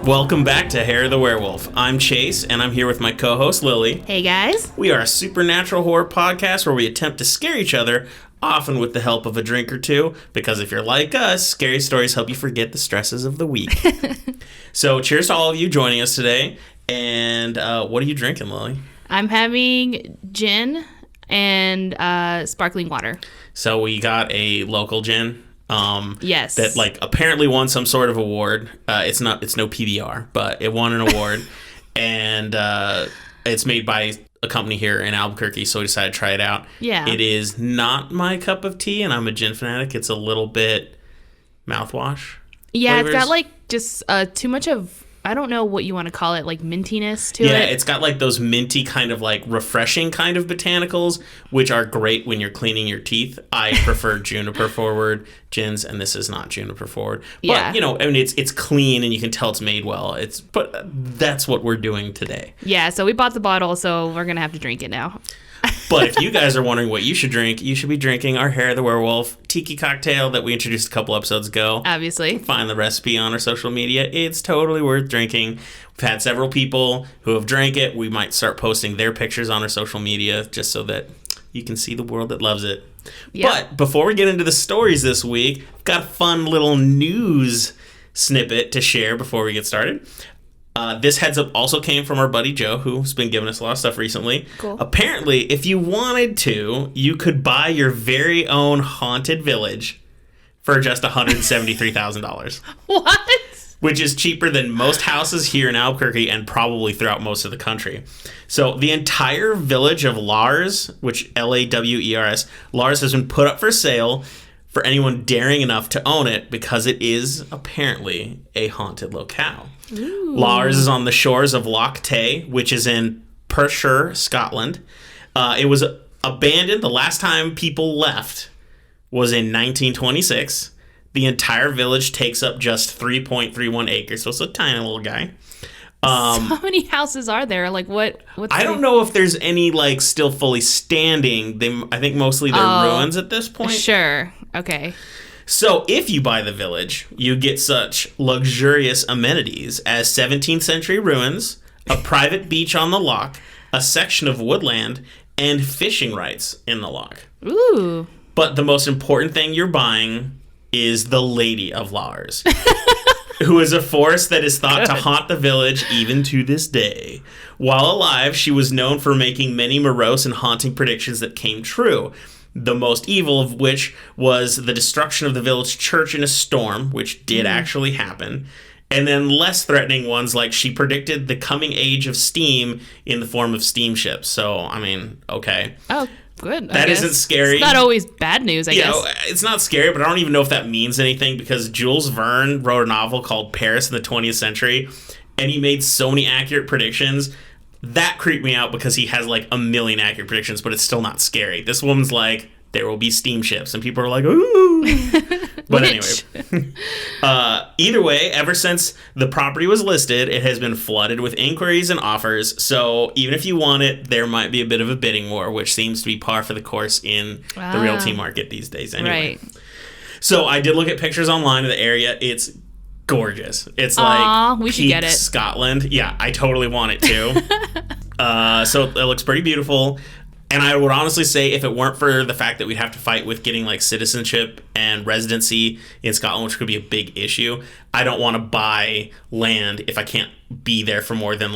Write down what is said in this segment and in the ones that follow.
Welcome back to Hair of the Werewolf. I'm Chase, and I'm here with my co-host, Lily. Hey, guys. We are a supernatural horror podcast where we attempt to scare each other, often with the help of a drink or two, because if you're like us, scary stories help you forget the stresses of the week. So, cheers to all of you joining us today. And what are you drinking, Lily? I'm having gin and sparkling water. So, we got a local gin. Yes. That apparently won some sort of award. It's no PBR, but it won an award, and it's made by a company here in Albuquerque. So we decided to try it out. Yeah. It is not my cup of tea, and I'm a gin fanatic. It's a little bit mouthwash. Yeah, flavors. it's got just too much of, I don't know what you want to call it, mintiness to it. Yeah, it's got those minty kind of refreshing kind of botanicals, which are great when you're cleaning your teeth. I prefer juniper forward gins, and this is not juniper forward. But, yeah. It's clean and you can tell it's made well. But that's what we're doing today. Yeah, so we bought the bottle, so we're going to have to drink it now. But if you guys are wondering what you should drink, you should be drinking our Hair of the Werewolf tiki cocktail that we introduced a couple episodes ago. Obviously. Find the recipe on our social media. It's totally worth drinking. We've had several people who have drank it. We might start posting their pictures on our social media just so that you can see the world that loves it. Yep. But before we get into the stories this week, we've got a fun little news snippet to share before we get started. This heads up also came from our buddy Joe, who's been giving us a lot of stuff recently. Cool. Apparently, if you wanted to, you could buy your very own haunted village for just $173,000. What? Which is cheaper than most houses here in Albuquerque and probably throughout most of the country. So the entire village of Lars, which Lawers, Lars has been put up for sale for anyone daring enough to own it because it is apparently a haunted locale. Ooh. Lars is on the shores of Loch Tay, which is in Perthshire, Scotland. It was abandoned. The last time people left was in 1926. The entire village takes up just 3.31 acres, so it's a tiny little guy. So many houses are there? What's I don't know if there's any still fully standing. I think mostly they're ruins at this point. Sure. Okay. So if you buy the village, you get such luxurious amenities as 17th century ruins, a private beach on the loch, a section of woodland, and fishing rights in the loch. Ooh. But the most important thing you're buying is the Lady of Lars, who is a force that is thought to haunt the village even to this day. While alive, she was known for making many morose and haunting predictions that came true. The most evil of which was the destruction of the village church in a storm, which did actually happen. And then less threatening ones, like she predicted the coming age of steam in the form of steamships. So, okay. Oh, good. That isn't scary. It's not always bad news, I guess. It's not scary, but I don't even know if that means anything because Jules Verne wrote a novel called Paris in the 20th Century, and he made so many accurate predictions. That creeped me out because he has a million accurate predictions, but it's still not scary. This woman's like, there will be steamships, and people are like, ooh. But anyway, either way, ever since the property was listed, it has been flooded with inquiries and offers. So even if you want it, there might be a bit of a bidding war, which seems to be par for the course in the realty market these days. Anyway, right. So I did look at pictures online of the area. It's gorgeous. It's we should get it. Scotland. Yeah, I totally want it too. So it looks pretty beautiful. And I would honestly say if it weren't for the fact that we'd have to fight with getting citizenship and residency in Scotland, which could be a big issue, I don't want to buy land if I can't be there for more than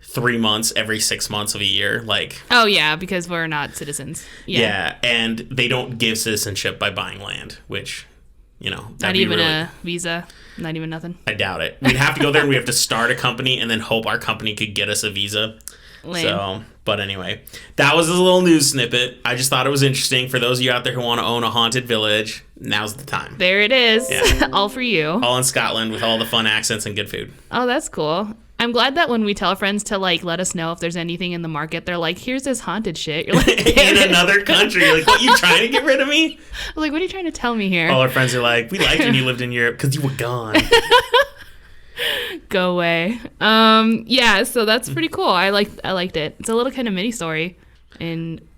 3 months every 6 months of a year. Oh yeah, because we're not citizens. Yeah, and they don't give citizenship by buying land, which not even a visa, not even nothing. I doubt it. We'd have to go there and we have to start a company and then hope our company could get us a visa. Lame. So, but anyway, that was a little news snippet. I just thought it was interesting for those of you out there who want to own a haunted village. Now's the time. There it is. Yeah. All for you. All in Scotland with all the fun accents and good food. Oh, that's cool. I'm glad that when we tell friends to let us know if there's anything in the market, they're like, here's this haunted shit. You're like, in another country. You're like, what, you trying to get rid of me? I'm like, what are you trying to tell me here? All our friends are like, we liked when you lived in Europe because you were gone. Go away. Yeah, so that's pretty cool. I liked it. It's a little kind of mini story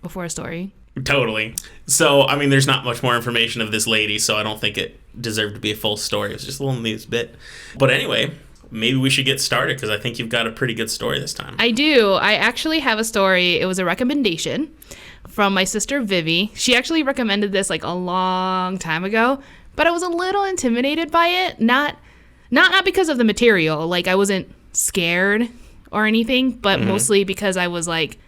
before a story. Totally. So, I mean, there's not much more information of this lady, so I don't think it deserved to be a full story. It was just a little news bit. But anyway, maybe we should get started because I think you've got a pretty good story this time. I do. I actually have a story. It was a recommendation from my sister Vivi. She actually recommended this like a long time ago, but I was a little intimidated by it. Not because of the material. Like I wasn't scared or anything, but mostly because I was like,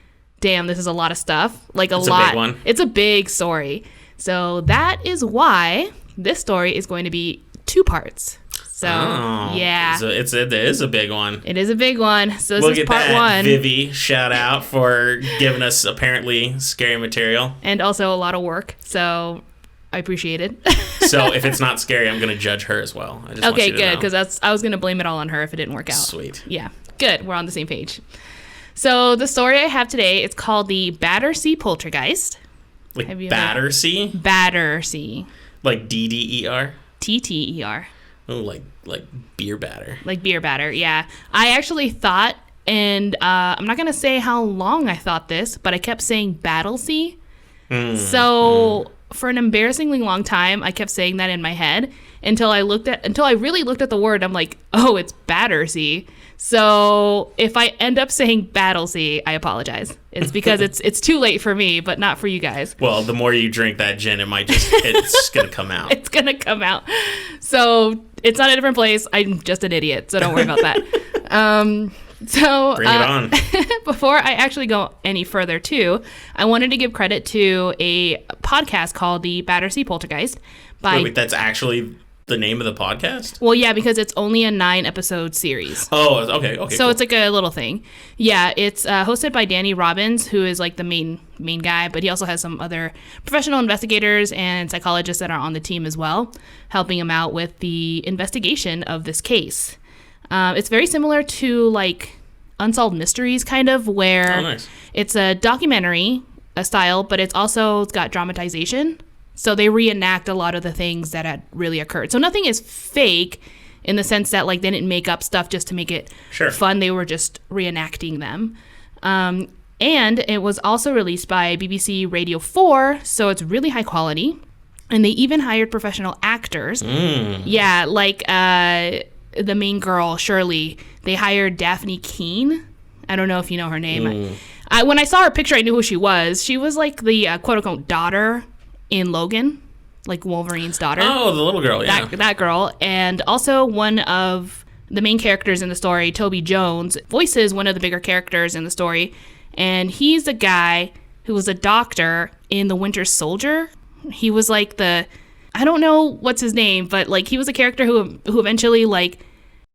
damn, this is a lot of stuff. Like it's lot. A big one. It's a big story. So that is why this story is going to be 2 parts. So, yeah. So it is a big one. It is a big one. So this is part 1. Vivi, shout out for giving us apparently scary material. And also a lot of work. So I appreciate it. So if it's not scary, I'm going to judge her as well. I just want you to good. Because I was going to blame it all on her if it didn't work out. Sweet. Yeah. Good. We're on the same page. So the story I have today is called the Battersea Poltergeist. Like Battersea? Battersea. Like DDER? TTER. Oh, like beer batter. Like beer batter, yeah. I actually thought, and I'm not going to say how long I thought this, but I kept saying Battlesea. So for an embarrassingly long time, I kept saying that in my head until I really looked at the word. I'm like, oh, it's Battersea. So if I end up saying Battlesea, I apologize. It's because it's too late for me, but not for you guys. Well, the more you drink that gin, it's going to come out. It's going to come out. So it's not a different place. I'm just an idiot, so don't worry about that. Bring it on. Before I actually go any further, too, I wanted to give credit to a podcast called the Battersea Poltergeist. Wait, that's actually the name of the podcast? Well, yeah, because it's only a 9-episode series. Oh, okay. So cool. It's like a little thing. Yeah, it's hosted by Danny Robbins, who is like the main guy, but he also has some other professional investigators and psychologists that are on the team as well, helping him out with the investigation of this case. It's very similar to like Unsolved Mysteries, kind of, where it's a documentary style, but it's got dramatization. So they reenact a lot of the things that had really occurred. So nothing is fake in the sense that like they didn't make up stuff just to make it fun. They were just reenacting them. And it was also released by BBC Radio 4, so it's really high quality. And they even hired professional actors. Yeah, like the main girl, Shirley, they hired Daphne Keane. I don't know if you know her name. When I saw her picture, I knew who she was. She was like the quote-unquote daughter in Logan, like Wolverine's daughter. Oh, the little girl, yeah. That girl. And also one of the main characters in the story, Toby Jones, voices one of the bigger characters in the story. And he's a guy who was a doctor in The Winter Soldier. He was like I don't know what's his name, but like he was a character who eventually like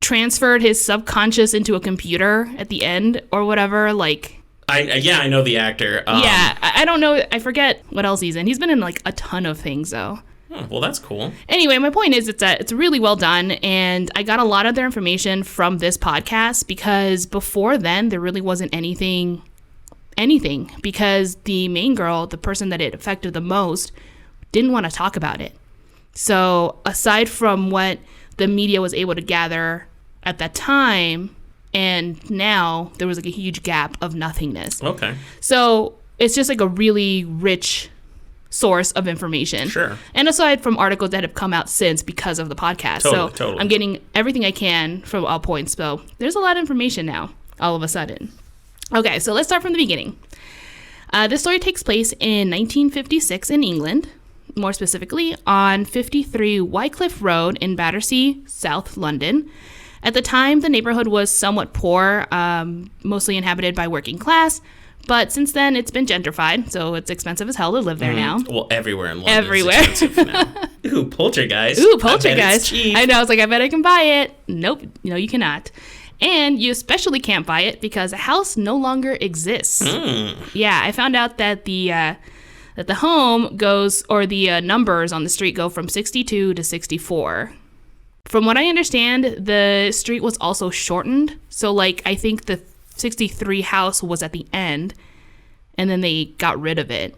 transferred his subconscious into a computer at the end or whatever, like... I know the actor. I don't know. I forget what else he's in. He's been in like a ton of things though. Oh, well, that's cool. Anyway, my point is it's really well done, and I got a lot of their information from this podcast because before then there really wasn't anything because the main girl, the person that it affected the most, didn't want to talk about it. So aside from what the media was able to gather at that time, and now there was like a huge gap of nothingness. Okay. So it's just like a really rich source of information. Sure. And aside from articles that have come out since because of the podcast. Totally. I'm getting everything I can from all points. So there's a lot of information now, all of a sudden. Okay, so let's start from the beginning. This story takes place in 1956 in England, more specifically on 53 Wycliffe Road in Battersea, South London. At the time, the neighborhood was somewhat poor, mostly inhabited by working class, but since then it's been gentrified, so it's expensive as hell to live there now. Well, everywhere in London is expensive now. Ooh, Poltergeist. Ooh, Poltergeist. I know, I was like, I bet I can buy it. Nope, no, you cannot. And you especially can't buy it because a house no longer exists. Yeah, I found out that the home goes, or the numbers on the street go from 62 to 64. From what I understand, the street was also shortened. So, like, I think the 63 house was at the end, and then they got rid of it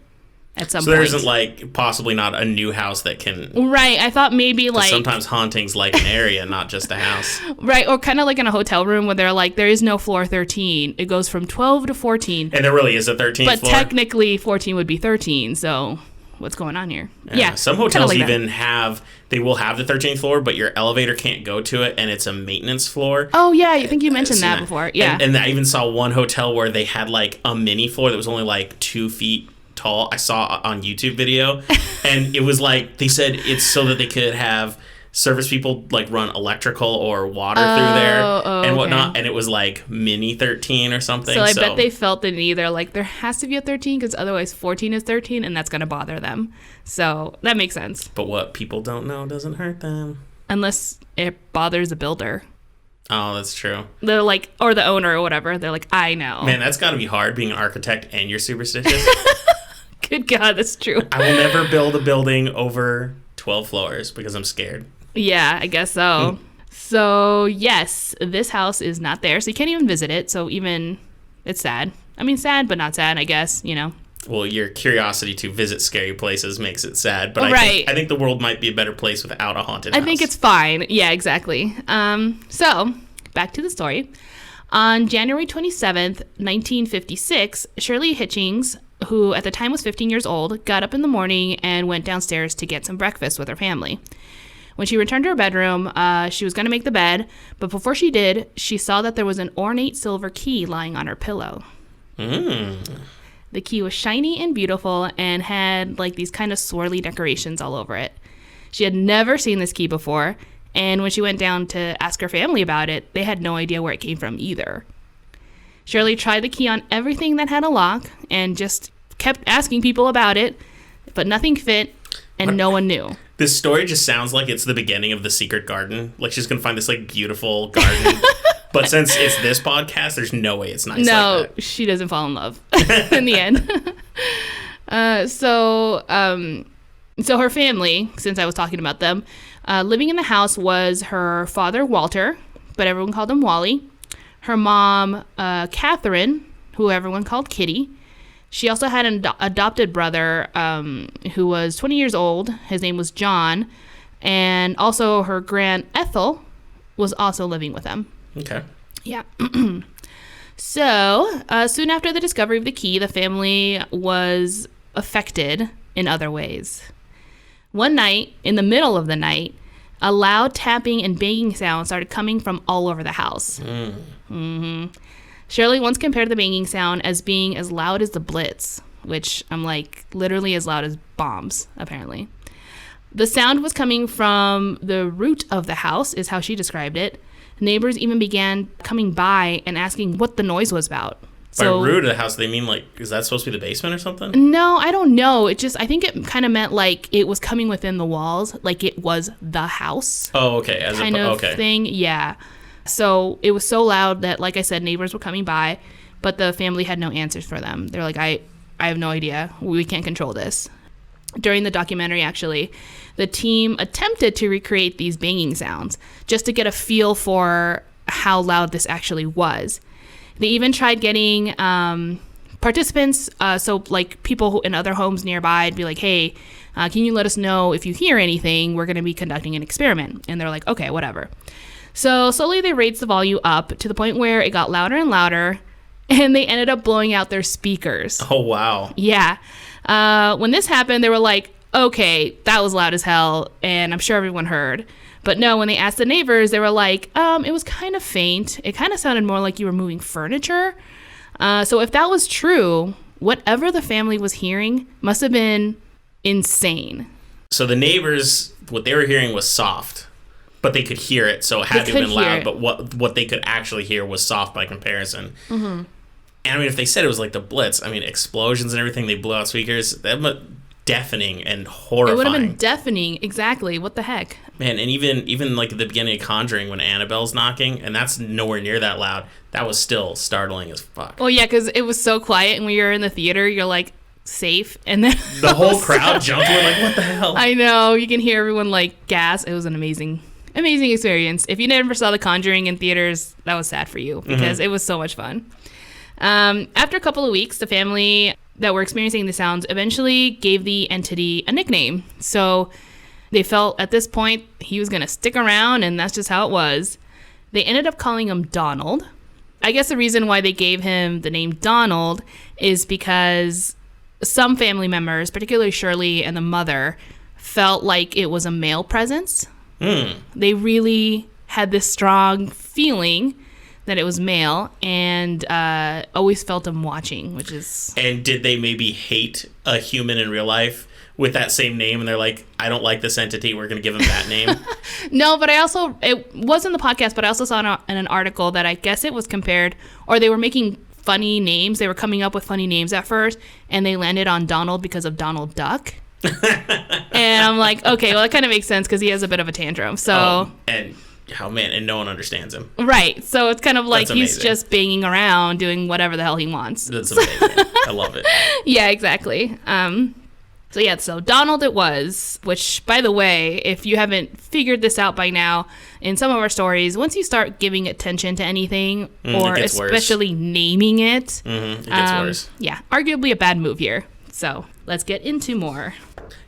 at some point. So there isn't, like, possibly not a new house that can... Right, I thought maybe, like... Sometimes haunting's like an area, not just a house. Right, or kind of like in a hotel room where they're like, there is no floor 13. It goes from 12 to 14. And there really is a 13th floor? But floor? technically, 14 would be 13, so... what's going on here? Yeah. Some hotels even they will have the 13th floor, but your elevator can't go to it, and it's a maintenance floor. Oh, yeah. I think you mentioned that before. Yeah. And I even saw one hotel where they had like a mini floor that was only like 2 feet tall. I saw on YouTube video, and it was like, they said it's so that they could have service people like run electrical or water through there and whatnot, and it was like mini 13 or something. So I bet they felt the need. They're like, there has to be a 13 because otherwise 14 is 13, and that's going to bother them. So that makes sense. But what people don't know doesn't hurt them. Unless it bothers the builder. Oh, that's true. They're like, or the owner or whatever. They're like, I know. Man, that's got to be hard being an architect and you're superstitious. Good God, that's true. I will never build a building over 12 floors because I'm scared. Yeah, I guess so. So, yes, this house is not there. So you can't even visit it. So even, it's sad. I mean, sad, but not sad, I guess, you know. Well, your curiosity to visit scary places makes it sad. But I think the world might be a better place without a haunted house. I think it's fine. Yeah, exactly. So, back to the story. On January 27th, 1956, Shirley Hitchings, who at the time was 15 years old, got up in the morning and went downstairs to get some breakfast with her family. When she returned to her bedroom, she was going to make the bed, but before she did, she saw that there was an ornate silver key lying on her pillow. The key was shiny and beautiful and had like these kind of swirly decorations all over it. She had never seen this key before, and when she went down to ask her family about it, they had no idea where it came from either. Shirley tried the key on everything that had a lock and just kept asking people about it, but nothing fit and no one knew. This story just sounds like it's the beginning of The Secret Garden. Like she's going to find this like beautiful garden. But since it's this podcast, there's no way it's nice like that. No, she doesn't fall in love in the end. So her family, since I was talking about them, living in the house was her father, Walter, but everyone called him Wally. Her mom, Catherine, who everyone called Kitty. She also had an adopted brother who was 20 years old. His name was John. And also her Grand Ethel was also living with them. Okay. Yeah. So, soon after the discovery of the key, the family was affected in other ways. One night, in the middle of the night, a loud tapping and banging sound started coming from all over the house. Shirley once compared the banging sound as being as loud as the Blitz, which I'm like, literally as loud as bombs, apparently. The sound was coming from the root of the house, is how she described it. Neighbors even began coming by and asking what the noise was about. By root of the house, they mean like, is that supposed to be the basement or something? No, I don't know. I think it kind of meant like it was coming within the walls, like it was the house. Oh, okay. Kind of thing, yeah. So it was so loud that, like I said, neighbors were coming by, but the family had no answers for them. They're like, I have no idea. We can't control this. During the documentary, actually, the team attempted to recreate these banging sounds just to get a feel for how loud this actually was. They even tried getting participants, so like people who in other homes nearby, be like, hey, can you let us know if you hear anything? We're going to be conducting an experiment. And they're like, okay, whatever. So slowly they raised the volume up to the point where it got louder and louder, and they ended up blowing out their speakers. Oh, wow. Yeah. When this happened, they were like, okay, that was loud as hell, and I'm sure everyone heard. But no, when they asked the neighbors, they were like, it was kind of faint. It kind of sounded more like you were moving furniture. So if that was true, whatever the family was hearing must have been insane. So the neighbors, what they were hearing was soft, but they could hear it, so it had to have been loud. But what they could actually hear was soft by comparison. Mm-hmm. And I mean, if they said it was like the Blitz, I mean, explosions and everything, they blew out speakers, that was deafening and horrifying. It would have been deafening, exactly. What the heck? Man, and even like at the beginning of Conjuring when Annabelle's knocking, and that's nowhere near that loud, that was still startling as fuck. Well, yeah, because it was so quiet, and when you're in the theater, you're like, safe, and then the whole crowd jumped. We're like, what the hell? I know. You can hear everyone like gasp. It was an amazing experience. If you never saw The Conjuring in theaters, that was sad for you because it was so much fun. After a couple of weeks, the family that were experiencing the sounds eventually gave the entity a nickname. So they felt at this point he was going to stick around, and that's just how it was. They ended up calling him Donald. I guess the reason why they gave him the name Donald is because some family members, particularly Shirley and the mother, felt like it was a male presence. They really had this strong feeling that it was male, and always felt him watching, which is... And did they maybe hate a human in real life with that same name, and they're like, I don't like this entity, we're going to give him that name? No, but it was in the podcast, but I also saw in an article that I guess it was compared, or they were making funny names. They were coming up with funny names at first, and they landed on Donald because of Donald Duck. And I'm like, okay, well, that kind of makes sense because he has a bit of a tantrum. So... and no one understands him. Right. So it's kind of like he's amazing. just banging around doing whatever the hell he wants. That's amazing. I love it. Yeah, exactly. So Donald it was, which, by the way, if you haven't figured this out by now, in some of our stories, once you start giving attention to anything, or especially naming it, it gets worse. Yeah, arguably a bad move here. So let's get into more.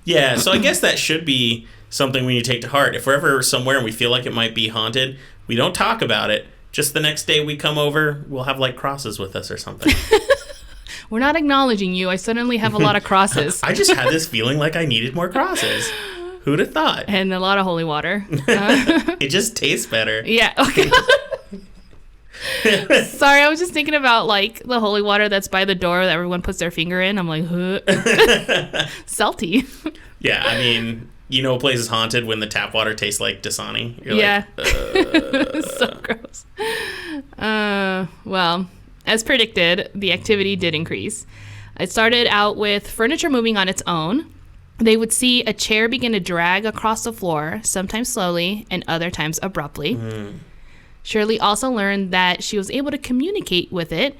Yeah, so I guess that should be something we need to take to heart. If we're ever somewhere and we feel like it might be haunted, we don't talk about it. Just the next day we come over, we'll have like crosses with us or something. We're not acknowledging you. I suddenly have a lot of crosses. I just had this feeling like I needed more crosses. Who'd have thought? And a lot of holy water. It just tastes better. Yeah. Okay. Sorry, I was just thinking about like the holy water that's by the door that everyone puts their finger in. I'm like, huh? Salty. Yeah, I mean, you know a place is haunted when the tap water tastes like Dasani. You're yeah. Like, So gross. Well, as predicted, the activity did increase. It started out with furniture moving on its own. They would see a chair begin to drag across the floor, sometimes slowly and other times abruptly. Shirley also learned that she was able to communicate with it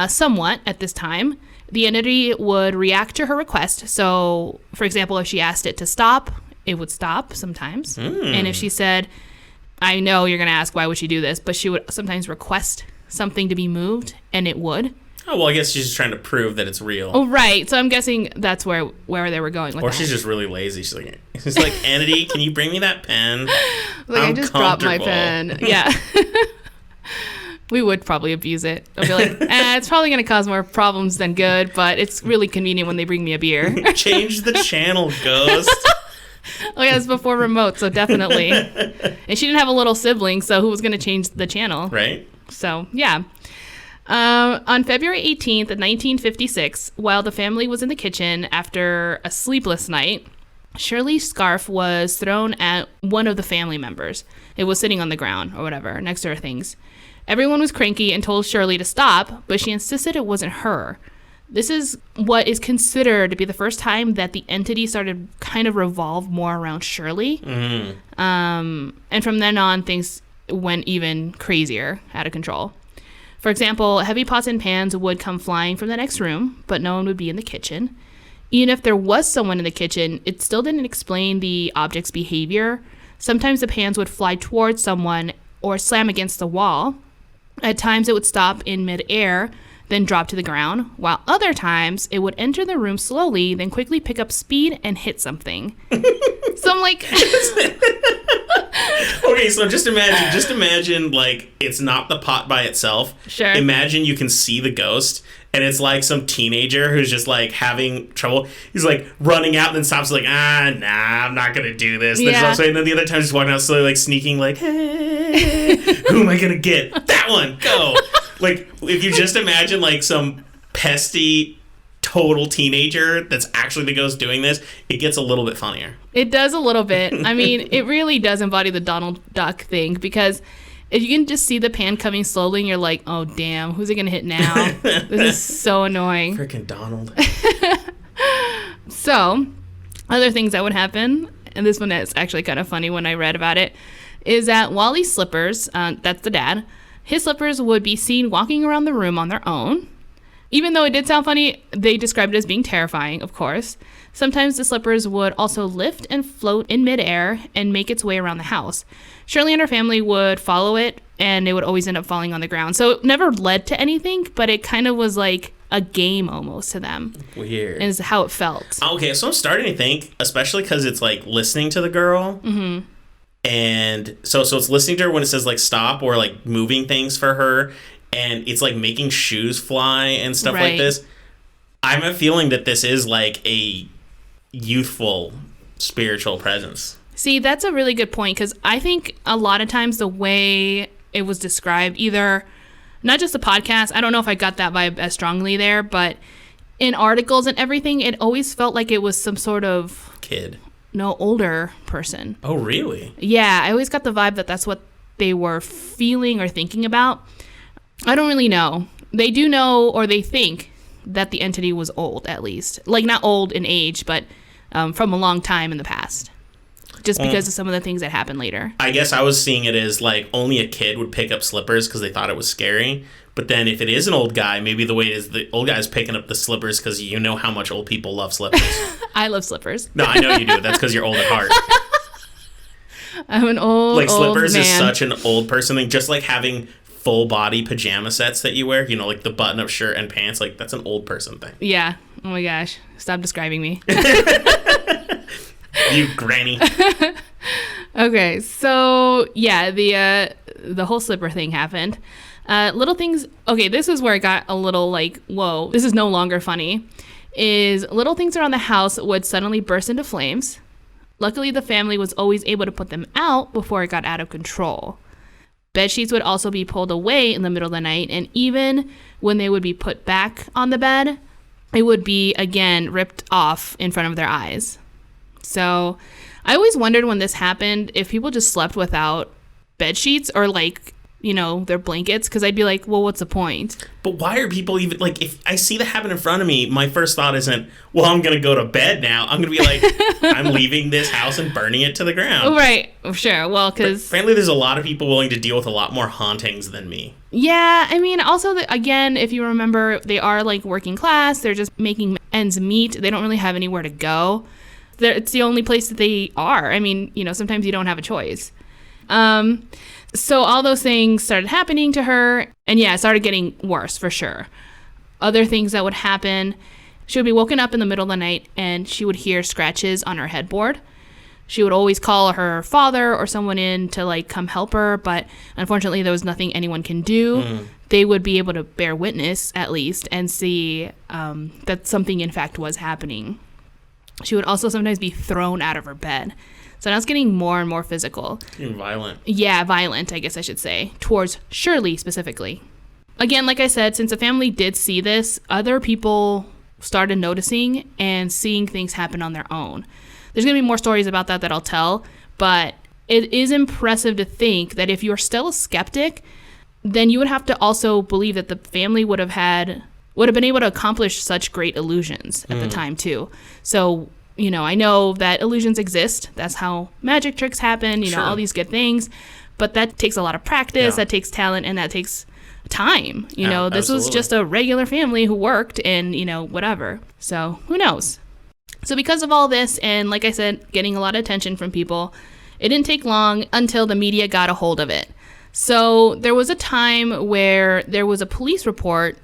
somewhat at this time. The entity would react to her request. So, for example, if she asked it to stop, it would stop sometimes. And if she said, I know you're going to ask, why would she do this? But she would sometimes request something to be moved, and it would. Oh, well, I guess she's just trying to prove that it's real. Oh, right. So I'm guessing that's where they were going with or that. she's just really lazy. She's like, entity, can you bring me that pen? Like, I just dropped my pen. Yeah. We would probably abuse it. I'd be like, it's probably going to cause more problems than good, but it's really convenient when they bring me a beer. Change the channel, ghost. Oh, yeah, it's before remote, so definitely. And she didn't have a little sibling, so who was going to change the channel? Right. So, yeah. On February 18th, 1956, while the family was in the kitchen after a sleepless night, Shirley's scarf was thrown at one of the family members. It was sitting on the ground or whatever, next to her things. Everyone was cranky and told Shirley to stop, but she insisted it wasn't her. This is what is considered to be the first time that the entity started kind of revolve more around Shirley. And from then on, things went even crazier, out of control. For example, heavy pots and pans would come flying from the next room, but no one would be in the kitchen. Even if there was someone in the kitchen, it still didn't explain the object's behavior. Sometimes the pans would fly towards someone or slam against the wall. At times, it would stop in midair, then drop to the ground, while other times, it would enter the room slowly, then quickly pick up speed and hit something. So I'm like... Okay, so just imagine, like, it's not the pot by itself. Sure. Imagine you can see the ghost, and it's like some teenager who's just, like, having trouble. He's, like, running out and then stops, like, nah, I'm not gonna do this. Yeah. And then the other time he's walking out slowly, like, sneaking, like, hey, who am I gonna get? That one, go! Like, if you just imagine, like, some pesty total teenager that's actually the ghost doing this, it gets a little bit funnier. It does a little bit. I mean, it really does embody the Donald Duck thing, because if you can just see the pan coming slowly and you're like, oh, damn, who's it going to hit now? This is so annoying. Freaking Donald. So, other things that would happen, and this one is actually kind of funny when I read about it, is that Wally's slippers, that's the dad, his slippers would be seen walking around the room on their own. Even though it did sound funny, they described it as being terrifying, of course. Sometimes the slippers would also lift and float in midair and make its way around the house. Shirley and her family would follow it, and it would always end up falling on the ground. So it never led to anything, but it kind of was like a game almost to them. Weird. Is how it felt. Okay, so I'm starting to think, especially because it's like listening to the girl. Mm-hmm. And so it's listening to her when it says like stop or like moving things for her. And it's like making shoes fly and stuff like this. I have a feeling that this is like a youthful spiritual presence. See, that's a really good point, because I think a lot of times the way it was described, either not just the podcast, I don't know if I got that vibe as strongly there, but in articles and everything, it always felt like it was some sort of kid. No, older person. Oh, really? Yeah, I always got the vibe that that's what they were feeling or thinking about. I don't really know. They do know, or they think, that the entity was old, at least. Like, not old in age, but from a long time in the past. Just because of some of the things that happened later. I guess I was seeing it as, like, only a kid would pick up slippers because they thought it was scary. But then if it is an old guy, maybe the way it is the old guy's picking up the slippers because you know how much old people love slippers. I love slippers. No, I know you do. That's because you're old at heart. I'm an old slippers man. Is such an old person thing. Just like having full body pajama sets that you wear, you know, like the button up shirt and pants, like that's an old person thing. Yeah. Oh my gosh. Stop describing me. You granny. Okay, so yeah, the whole slipper thing happened. Little things. Okay, this is where it got a little like, whoa, this is no longer funny. Is little things around the house would suddenly burst into flames. Luckily, the family was always able to put them out before it got out of control. Bed sheets would also be pulled away in the middle of the night, and even when they would be put back on the bed, it would be again ripped off in front of their eyes. So I always wondered when this happened if people just slept without bed sheets or like, you know, their blankets, because I'd be like, well, what's the point? But why are people even, like, if I see that happen in front of me, my first thought isn't, well, I'm going to go to bed now. I'm going to be like, I'm leaving this house and burning it to the ground. Right. Sure. Well, because apparently there's a lot of people willing to deal with a lot more hauntings than me. Yeah. I mean, also, again, if you remember, they are like working class. They're just making ends meet. They don't really have anywhere to go. It's the only place that they are. I mean, you know, sometimes you don't have a choice. So all those things started happening to her, and yeah, it started getting worse for sure. Other things that would happen, she would be woken up in the middle of the night and she would hear scratches on her headboard. She would always call her father or someone in to like come help her, but unfortunately there was nothing anyone can do. They would be able to bear witness at least and see that something in fact was happening. She would also sometimes be thrown out of her bed. So now it's getting more and more physical. Even violent. Yeah, violent, I guess I should say, towards Shirley specifically. Again, like I said, since the family did see this, other people started noticing and seeing things happen on their own. There's going to be more stories about that I'll tell, but it is impressive to think that if you're still a skeptic, then you would have to also believe that the family would have been able to accomplish such great illusions at the time too. So, you know, I know that illusions exist. That's how magic tricks happen, you know, all these good things. But that takes a lot of practice, that takes talent, and that takes time. You know, this was just a regular family who worked and, you know, whatever. So who knows? So because of all this, and like I said, getting a lot of attention from people, it didn't take long until the media got a hold of it. So there was a time where there was a police report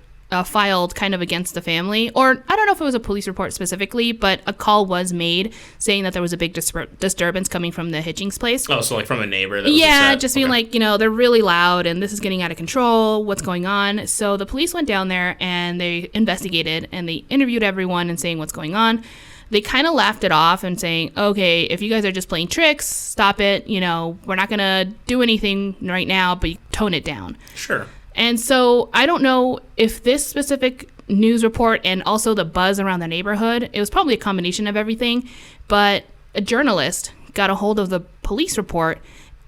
filed kind of against the family, or I don't know if it was a police report specifically, but a call was made saying that there was a big disturbance coming from the Hitchings place. Oh, so like from a neighbor that was upset. Just being like, you know, they're really loud and this is getting out of control. What's going on? So the police went down there and they investigated and they interviewed everyone and saying what's going on. They kind of laughed it off and saying, okay, if you guys are just playing tricks, stop it. You know, we're not going to do anything right now, but you tone it down. Sure. And so I don't know if this specific news report and also the buzz around the neighborhood, it was probably a combination of everything, but a journalist got a hold of the police report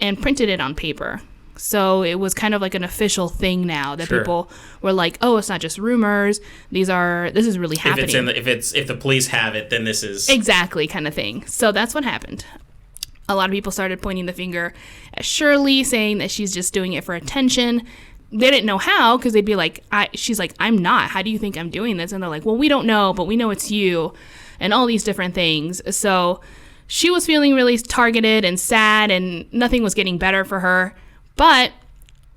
and printed it on paper. So it was kind of like an official thing now that people were like, oh, it's not just rumors. This is really happening. If the police have it, then this is exactly kind of thing. So that's what happened. A lot of people started pointing the finger at Shirley, saying that she's just doing it for attention. They didn't know how, because they'd be like, she's like, I'm not. How do you think I'm doing this? And they're like, well, we don't know, but we know it's you, and all these different things. So she was feeling really targeted and sad, and nothing was getting better for her. But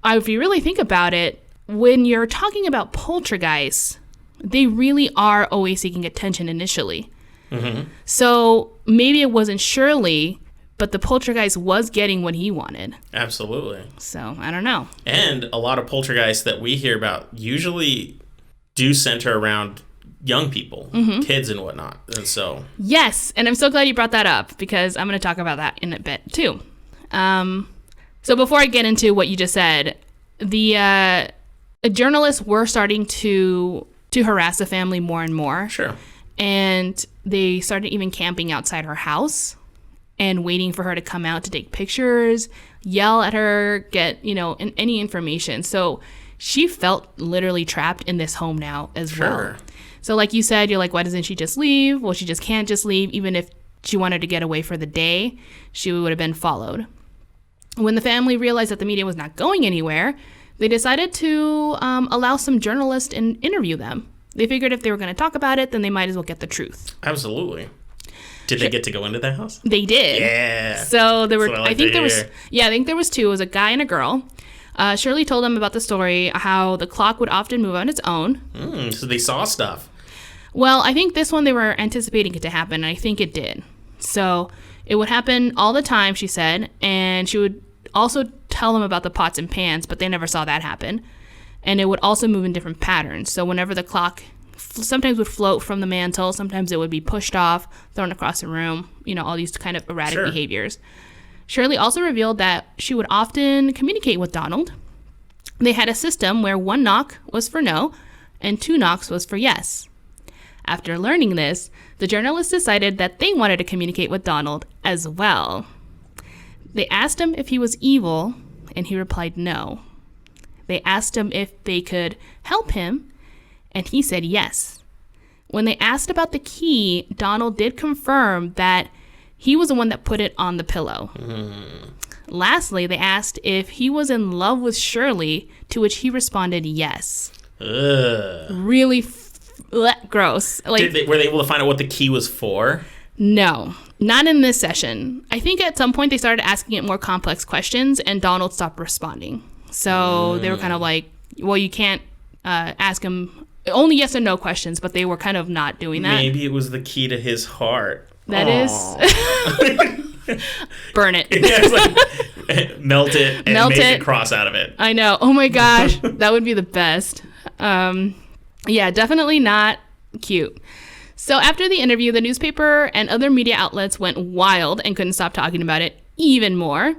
if you really think about it, when you're talking about poltergeists, they really are always seeking attention initially. Mm-hmm. So maybe it wasn't Shirley, but the poltergeist was getting what he wanted. Absolutely. So, I don't know. And a lot of poltergeists that we hear about usually do center around young people, kids and whatnot. And so... Yes, and I'm so glad you brought that up because I'm going to talk about that in a bit too. So before I get into what you just said, the journalists were starting to harass the family more and more. Sure. And they started even camping outside her house and waiting for her to come out to take pictures, yell at her, get, any information. So she felt literally trapped in this home now as well. So like you said, you're like, why doesn't she just leave? Well, she just can't just leave. Even if she wanted to get away for the day, she would have been followed. When the family realized that the media was not going anywhere, they decided to allow some journalists to interview them. They figured if they were going to talk about it, then they might as well get the truth. Absolutely. Did they get to go into that house? They did. Yeah. So there were. I think there was two. It was a guy and a girl. Shirley told them about the story, how the clock would often move on its own. So they saw stuff. Well, I think this one they were anticipating it to happen, and I think it did. So it would happen all the time, she said, and she would also tell them about the pots and pans, but they never saw that happen. And it would also move in different patterns. So whenever the clock sometimes would float from the mantle, sometimes it would be pushed off, thrown across the room, all these kind of erratic behaviors. Shirley also revealed that she would often communicate with Donald. They had a system where 1 knock was for no and 2 knocks was for yes. After learning this, the journalists decided that they wanted to communicate with Donald as well. They asked him if he was evil, and he replied no. They asked him if they could help him, and he said yes. When they asked about the key, Donald did confirm that he was the one that put it on the pillow. Lastly, they asked if he was in love with Shirley, to which he responded yes. Really gross. Were they able to find out what the key was for? No, not in this session. I think at some point they started asking it more complex questions, and Donald stopped responding. So they were kind of like, well, you can't ask him only yes and no questions, but they were kind of not doing that. Maybe it was the key to his heart. That is. Burn it. Yeah, it's like, melt it and make a cross out of it. I know. Oh my gosh. That would be the best. Yeah, definitely not cute. So after the interview, the newspaper and other media outlets went wild and couldn't stop talking about it even more.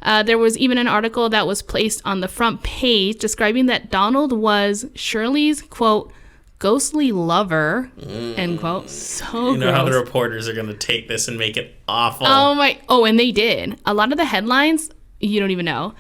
There was even an article that was placed on the front page describing that Donald was Shirley's, quote, ghostly lover, end quote. So you know gross. How the reporters are going to take this and make it awful. And they did. A lot of the headlines, you don't even know.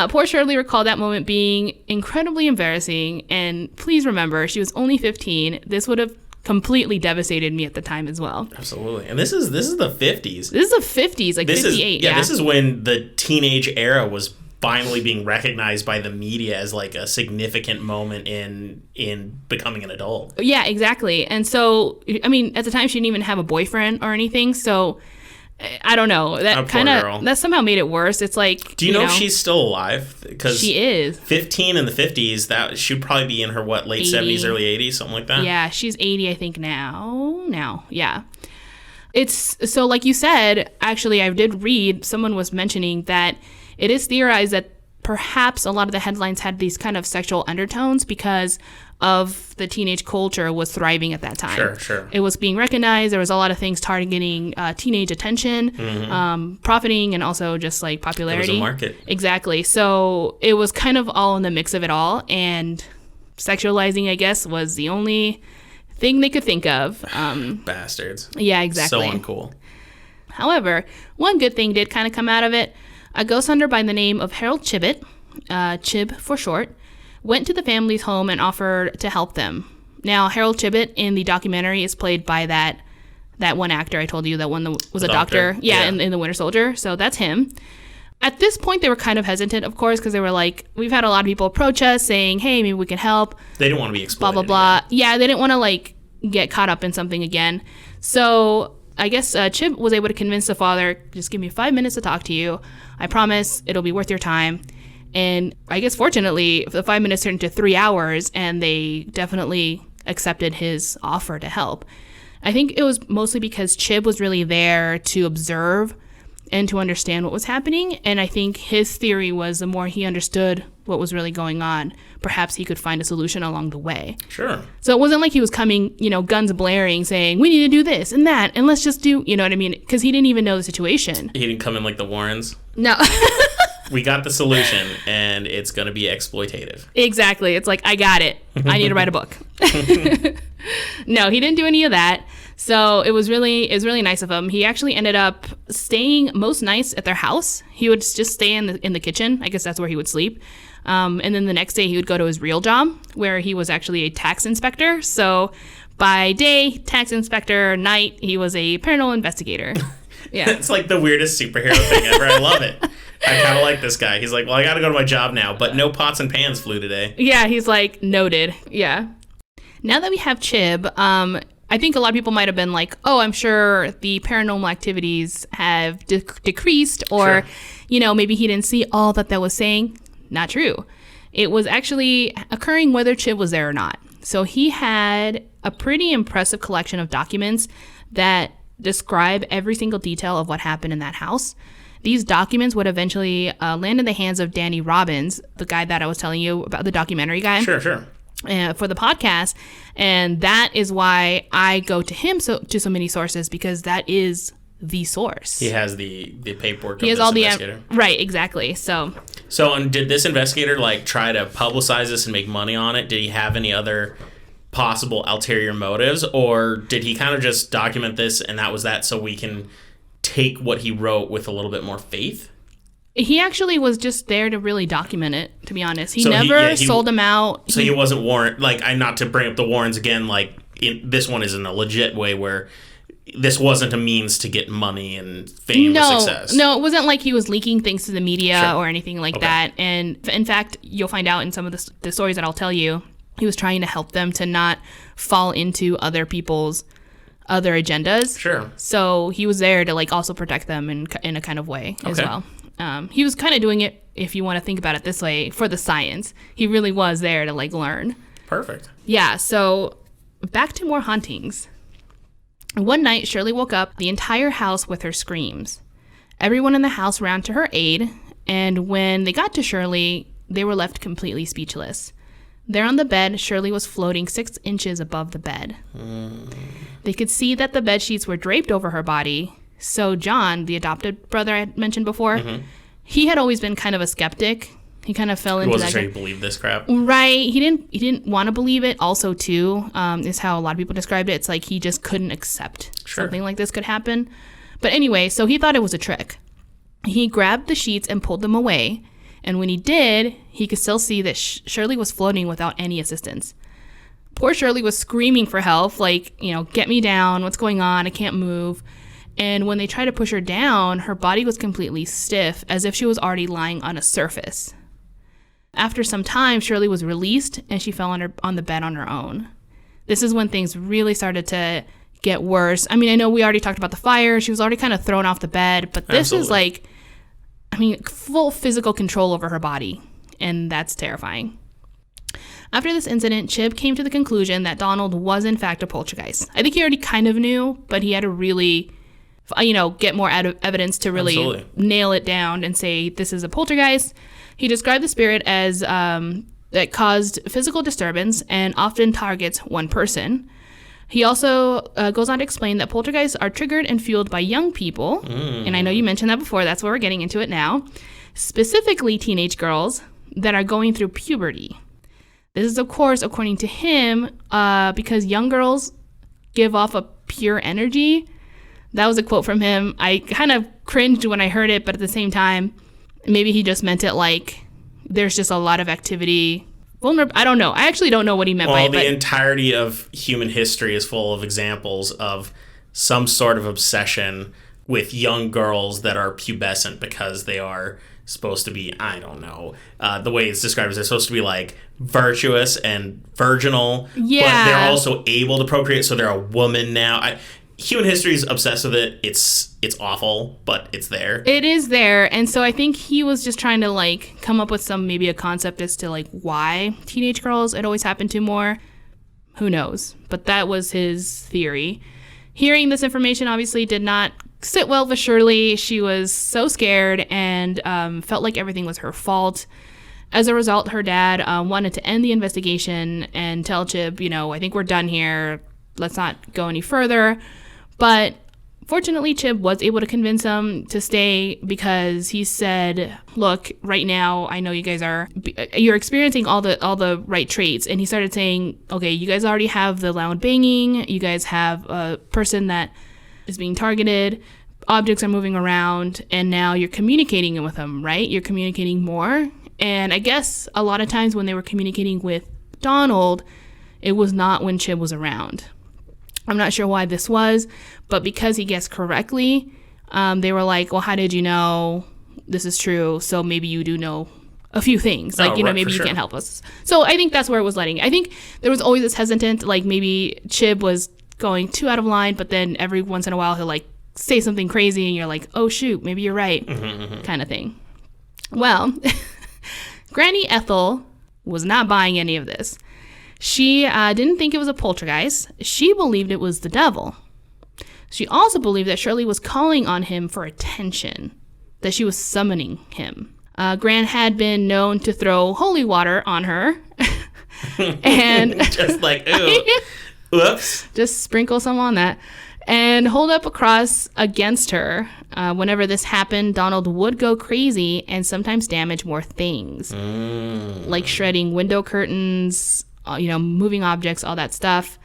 Poor Shirley recalled that moment being incredibly embarrassing, and please remember, she was only 15. This would have completely devastated me at the time as well. Absolutely. And this is the 50s. This is the 50s, like 58. This is when the teenage era was finally being recognized by the media as like a significant moment in becoming an adult. Yeah, exactly. And so, I mean, at the time she didn't even have a boyfriend or anything, so I don't know. That somehow made it worse. It's like, do you know if she's still alive? Because she is. 15 in the 50s, that she'd probably be in her late 80. 70s, early 80s, something like that. Yeah, she's 80, I think now. Yeah. It's so, like you said, actually, I did read, someone was mentioning that it is theorized that perhaps a lot of the headlines had these kind of sexual undertones because of the teenage culture was thriving at that time. Sure. It was being recognized. There was a lot of things targeting teenage attention, profiting, and also just like popularity. There was a market. Exactly. So it was kind of all in the mix of it all, and sexualizing, I guess, was the only thing they could think of. Bastards. Yeah, exactly. So uncool. However, one good thing did kind of come out of it. A ghost hunter by the name of Harold Chibbett, Chib for short, went to the family's home and offered to help them. Now, Harold Chibbett in the documentary is played by that one actor I told you, that one that was a doctor. Yeah. In The Winter Soldier. So that's him. At this point, they were kind of hesitant, of course, because they were like, we've had a lot of people approach us saying, hey, maybe we can help. They didn't want to be exploited. Blah, blah, blah. Yeah, they didn't want to like get caught up in something again. So I guess Chib was able to convince the father, just give me 5 minutes to talk to you. I promise it'll be worth your time. And I guess fortunately, the 5 minutes turned into 3 hours, and they definitely accepted his offer to help. I think it was mostly because Chib was really there to observe and to understand what was happening. And I think his theory was the more he understood what was really going on, perhaps he could find a solution along the way. Sure. So it wasn't like he was coming, guns blaring, saying, we need to do this and that, and let's just do, you know what I mean? Because he didn't even know the situation. He didn't come in like the Warrens. No. We got the solution, and it's going to be exploitative. Exactly. It's like, I got it. I need to write a book. No, he didn't do any of that. So it was really nice of him. He actually ended up staying most nights at their house. He would just stay in the kitchen. I guess that's where he would sleep. And then the next day he would go to his real job, where he was actually a tax inspector. So by day, tax inspector, night, he was a paranormal investigator. Yeah. It's like the weirdest superhero thing ever. I love it. I kind of like this guy. He's like, well, I got to go to my job now, but no pots and pans flew today. Yeah, he's like, noted. Yeah. Now that we have Chib, I think a lot of people might have been like, oh, I'm sure the paranormal activities have decreased, or, Sure. Maybe he didn't see all that was saying. Not true. It was actually occurring whether Chib was there or not. So he had a pretty impressive collection of documents that describe every single detail of what happened in that house. These documents would eventually land in the hands of Danny Robbins, the guy that I was telling you about, the documentary guy. Sure. For the podcast. And that is why I go to him to so many sources, because that is the source. He has the paperwork he of has this all investigator. Right, exactly. So did this investigator try to publicize this and make money on it? Did he have any other possible ulterior motives, or did he kind of just document this and that was that, so we can take what he wrote with a little bit more faith? He actually was just there to really document it, to be honest. He never sold them out. So he wasn't Warren, not to bring up the Warrens again, this one is in a legit way where this wasn't a means to get money and fame or success. No, it wasn't like he was leaking things to the media Sure. or anything like that. And in fact, you'll find out in some of the stories that I'll tell you, he was trying to help them to not fall into other people's other agendas. Sure. So he was there to also protect them in a kind of way as well. He was kind of doing it, if you want to think about it this way, for the science. He really was there to learn. Perfect. Yeah. So back to more hauntings. One night, Shirley woke up the entire house with her screams. Everyone in the house ran to her aid, and when they got to Shirley, they were left completely speechless. There on the bed, Shirley was floating 6 inches above the bed. They could see that the bed sheets were draped over her body. So John, the adopted brother I mentioned before, he had always been kind of a skeptic. He kind of fell into that. He wasn't sure he believed this crap. Right. He didn't want to believe it. Also, too, is how a lot of people described it. It's like he just couldn't accept something like this could happen. But anyway, so he thought it was a trick. He grabbed the sheets and pulled them away. And when he did, he could still see that Shirley was floating without any assistance. Poor Shirley was screaming for help, get me down. What's going on? I can't move. And when they tried to push her down, her body was completely stiff, as if she was already lying on a surface. After some time, Shirley was released, and she fell on the bed on her own. This is when things really started to get worse. I mean, I know we already talked about the fire. She was already kind of thrown off the bed, but this is full physical control over her body, and that's terrifying. After this incident, Chib came to the conclusion that Donald was in fact a poltergeist. I think he already kind of knew, but he had to really get more evidence to really nail it down and say this is a poltergeist. He described the spirit as that caused physical disturbance and often targets one person. He also goes on to explain that poltergeists are triggered and fueled by young people. And I know you mentioned that before. That's why we're getting into it now. Specifically teenage girls that are going through puberty. This is, of course, according to him, because young girls give off a pure energy. That was a quote from him. I kind of cringed when I heard it, but at the same time, maybe he just meant it like there's just a lot of activity. I don't know. I actually don't know what he meant by it. Well, the entirety of human history is full of examples of some sort of obsession with young girls that are pubescent because they are supposed to be, I don't know, the way it's described is they're supposed to be virtuous and virginal. Yeah. But they're also able to procreate, so they're a woman now. Human history is obsessed with it. It's awful, but it's there. It is there. And so I think he was just trying to come up with maybe a concept as to why teenage girls it always happened to more. Who knows? But that was his theory. Hearing this information obviously did not sit well with Shirley. She was so scared and felt like everything was her fault. As a result, her dad wanted to end the investigation and tell Chib, I think we're done here. Let's not go any further. But fortunately, Chib was able to convince him to stay because he said, look, right now, I know you're experiencing all the right traits. And he started saying, okay, you guys already have the loud banging. You guys have a person that is being targeted. Objects are moving around. And now you're communicating with them, right? You're communicating more. And I guess a lot of times when they were communicating with Donald, it was not when Chib was around. I'm not sure why this was, but because he guessed correctly, they were like, well, how did you know this is true? So maybe you do know a few things. Like, maybe you can't help us. So I think that's where it was letting. I think there was always this hesitant, like maybe Chib was going too out of line, but then every once in a while he'll like say something crazy and you're like, oh shoot, maybe you're right, kind of thing. Well, Granny Ethel was not buying any of this. She didn't think it was a poltergeist. She believed it was the devil. She also believed that Shirley was calling on him for attention, that she was summoning him. Gran had been known to throw holy water on her. And just like, ooh, whoops. Just sprinkle some on that. And hold up a cross against her. Whenever this happened, Donald would go crazy and sometimes damage more things, like shredding window curtains, moving objects, all that stuff.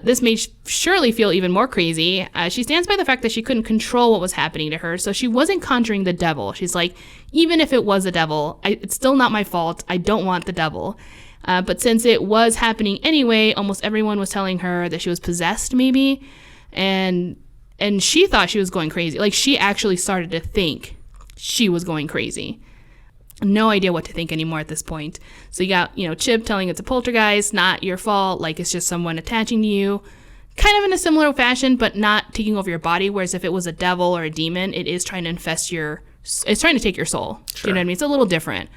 This made Shirley feel even more crazy. She stands by the fact that she couldn't control what was happening to her, so she wasn't conjuring the devil. She's like, even if it was the devil, it's still not my fault. I don't want the devil. But since it was happening anyway, almost everyone was telling her that she was possessed, maybe. And she thought she was going crazy. Like, she actually started to think she was going crazy. No idea what to think anymore at this point. So you got, Chib telling it's a poltergeist, not your fault, like it's just someone attaching to you. Kind of in a similar fashion, but not taking over your body. Whereas if it was a devil or a demon, it is trying to it's trying to take your soul. Sure. You know what I mean? It's a little different.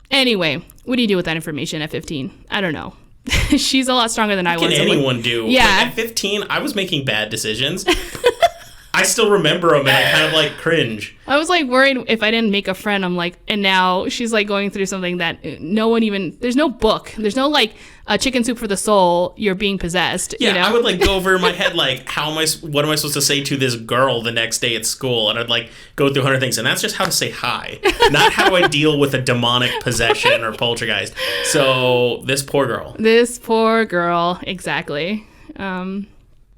Anyway, what do you do with that information at 15? I don't know. She's a lot stronger than I was. What can anyone do? Yeah. Like, at 15, I was making bad decisions. I still remember them, and I kind of like cringe. I was like worried if I didn't make a friend. I'm like, and now she's like going through something that there's no book. There's no like a chicken soup for the soul. You're being possessed. Yeah, I would like go over in my head like, what am I supposed to say to this girl the next day at school? And I'd like go through 100 things, and that's just how to say hi, not how do I deal with a demonic possession or poltergeist. So this poor girl. Exactly.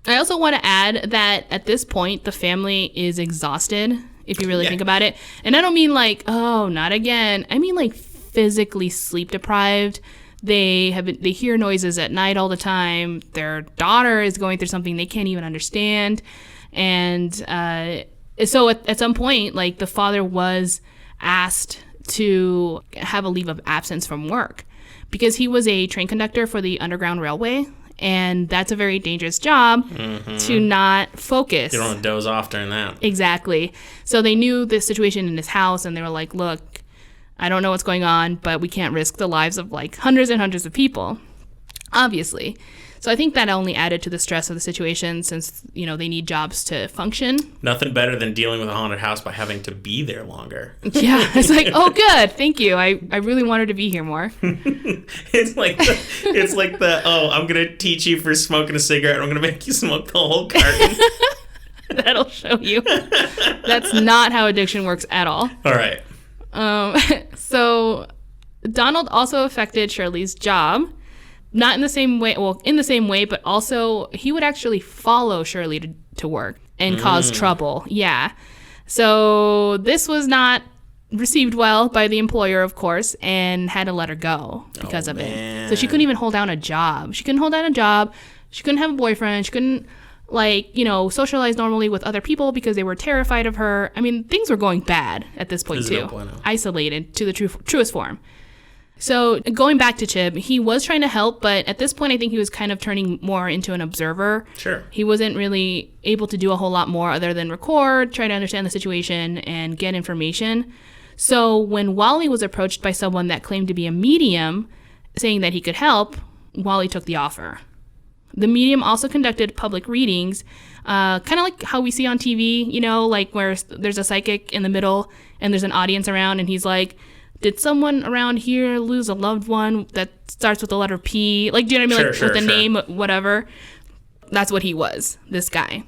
I also want to add that at this point, the family is exhausted, if you really think about it. And I don't mean like, oh, not again. I mean like physically sleep deprived. They hear noises at night all the time. Their daughter is going through something they can't even understand. And so at some point, like the father was asked to have a leave of absence from work because he was a train conductor for the Underground Railway. And that's a very dangerous job to not focus. You don't want to doze off during that. Exactly. So they knew the situation in his house, and they were like, look, I don't know what's going on, but we can't risk the lives of like hundreds and hundreds of people, obviously. So I think that only added to the stress of the situation since, they need jobs to function. Nothing better than dealing with a haunted house by having to be there longer. Yeah, it's like, oh, good. Thank you. I really wanted to be here more. It's like I'm going to teach you for smoking a cigarette. I'm going to make you smoke the whole carton. That'll show you. That's not how addiction works at all. All right. So Donald also affected Shirley's job. Not in the same way, in the same way, but also he would actually follow Shirley to work and cause trouble. Yeah. So this was not received well by the employer, of course, and had to let her go because of it. So she couldn't even hold down a job. She couldn't have a boyfriend. She couldn't, socialize normally with other people because they were terrified of her. I mean, things were going bad at this point, too. Isolated to the truest form. So going back to Chib, he was trying to help, but at this point, I think he was kind of turning more into an observer. Sure. He wasn't really able to do a whole lot more other than record, try to understand the situation, and get information. So when Wally was approached by someone that claimed to be a medium, saying that he could help, Wally took the offer. The medium also conducted public readings, kind of like how we see on TV, you know, like where there's a psychic in the middle and there's an audience around and he's like, did someone around here lose a loved one that starts with the letter P? Like, do you know what I mean? Like, with the name, whatever. That's what he was, this guy.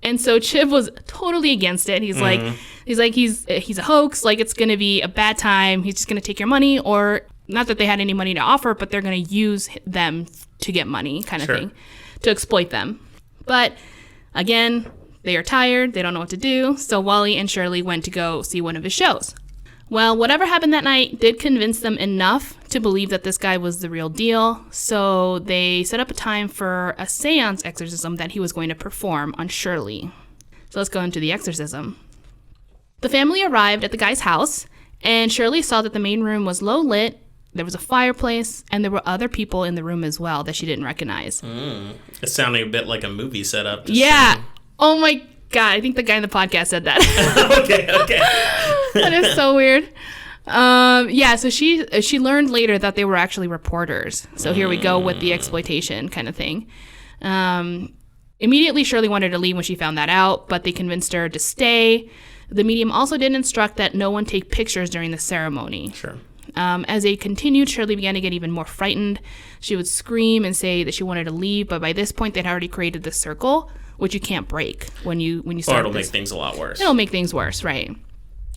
And so Chib was totally against it. He's like, he's a hoax. Like, it's going to be a bad time. He's just going to take your money, or not that they had any money to offer, but they're going to use them to get money, kind of thing, to exploit them. But again, they are tired. They don't know what to do. So Wally and Shirley went to go see one of his shows. Well, whatever happened that night did convince them enough to believe that this guy was the real deal. So they set up a time for a seance exorcism that he was going to perform on Shirley. So let's go into the exorcism. The family arrived at the guy's house, and Shirley saw that the main room was low lit. There was a fireplace, and there were other people in the room as well that she didn't recognize. It's sounding a bit like a movie setup. Yeah. Oh my God. I think the guy in the podcast said that. Okay. That is so weird. So she learned later that they were actually reporters. So here we go with the exploitation kind of thing. Immediately, Shirley wanted to leave when she found that out, but they convinced her to stay. The medium also did instruct that no one take pictures during the ceremony. Sure. As they continued, Shirley began to get even more frightened. She would scream and say that she wanted to leave, but by this point, they'd already created this circle, which you can't break when you start. Or it'll make things a lot worse. It'll make things worse, right?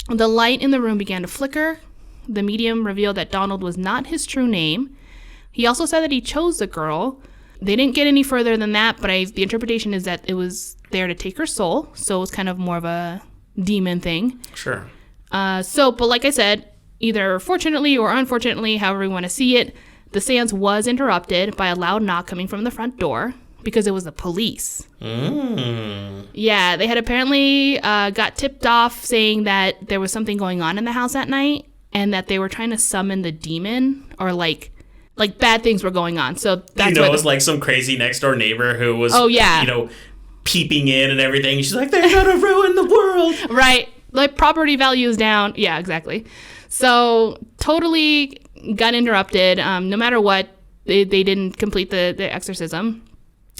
The light in the room began to flicker. The medium revealed that Donald was not his true name. He also said that he chose the girl. They didn't get any further than that, but the interpretation is that it was there to take her soul, so it was kind of more of a demon thing. Sure. But like I said, either fortunately or unfortunately, however you want to see it, the seance was interrupted by a loud knock coming from the front door because it was the police. Yeah, they had apparently got tipped off saying that there was something going on in the house that night and that they were trying to summon the demon, or like bad things were going on. So that's it was like some crazy next door neighbor who was, peeping in and everything. She's like, they're gonna ruin the world. Right. Like property value is down. Yeah, exactly. So totally got interrupted. No matter what, they didn't complete the exorcism.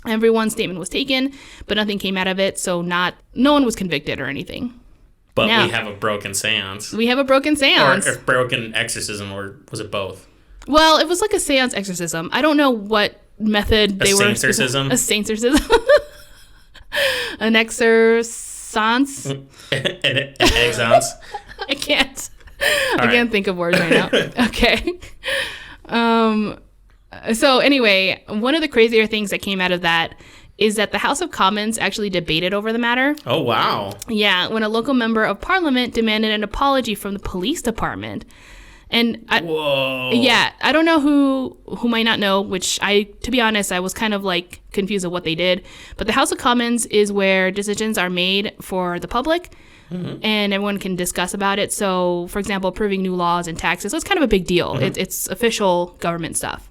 Everyone's statement was taken, but nothing came out of it. So no one was convicted or anything. But now, we have a broken seance. We have a broken seance. Or a broken exorcism, or was it both? Well, it was like a seance exorcism. I don't know what method they were. A saincercism. An exorcisance. An exons. I can't think of words right now. Okay. So anyway, one of the crazier things that came out of that is that the House of Commons actually debated over the matter. Oh, wow. Yeah, when a local member of parliament demanded an apology from the police department. And whoa. Yeah, I don't know who might not know, which to be honest, I was kind of like confused of what they did. But the House of Commons is where decisions are made for the public. Mm-hmm. And everyone can discuss about it. So, for example, approving new laws and taxes. So it's kind of a big deal. Mm-hmm. It's official government stuff.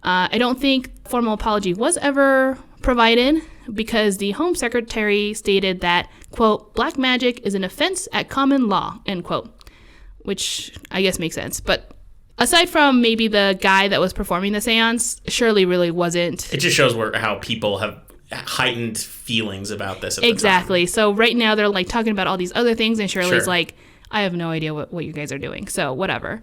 I don't think formal apology was ever provided because the Home Secretary stated that, quote, black magic is an offense at common law, end quote, which I guess makes sense. But aside from maybe the guy that was performing the seance, Shirley really wasn't. It just shows how people have heightened feelings about this at exactly the time. So right now they're like talking about all these other things and Shirley's like, I have no idea what you guys are doing, so whatever.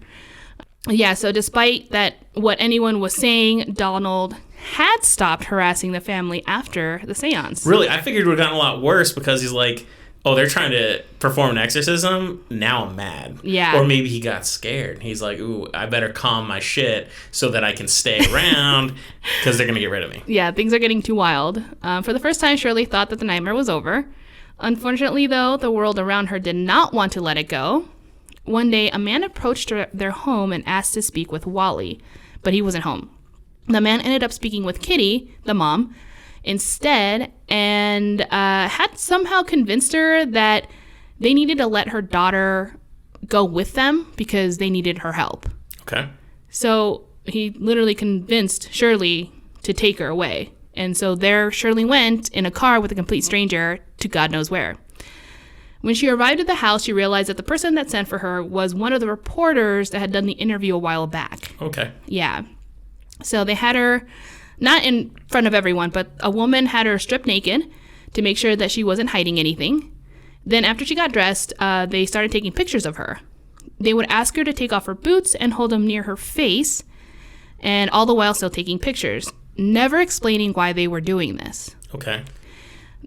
Yeah, so despite that, what anyone was saying, Donald had stopped harassing the family after the seance. Really? I figured it would have gotten a lot worse because he's like, oh, they're trying to perform an exorcism? Now I'm mad. Yeah. Or maybe he got scared. He's like, ooh, I better calm my shit so that I can stay around because they're going to get rid of me. Yeah, things are getting too wild. For the first time, Shirley thought that the nightmare was over. Unfortunately, though, the world around her did not want to let it go. One day, a man approached their home and asked to speak with Wally, but he wasn't home. The man ended up speaking with Kitty, the mom, instead, and had somehow convinced her that they needed to let her daughter go with them because they needed her help. Okay. So he literally convinced Shirley to take her away. And so there Shirley went in a car with a complete stranger to God knows where. When she arrived at the house, she realized that the person that sent for her was one of the reporters that had done the interview a while back. Okay. Yeah. So they had her Not in front of everyone, but a woman had her stripped naked to make sure that she wasn't hiding anything. Then after she got dressed, they started taking pictures of her. They would ask her to take off her boots and hold them near her face, and all the while still taking pictures, never explaining why they were doing this. Okay.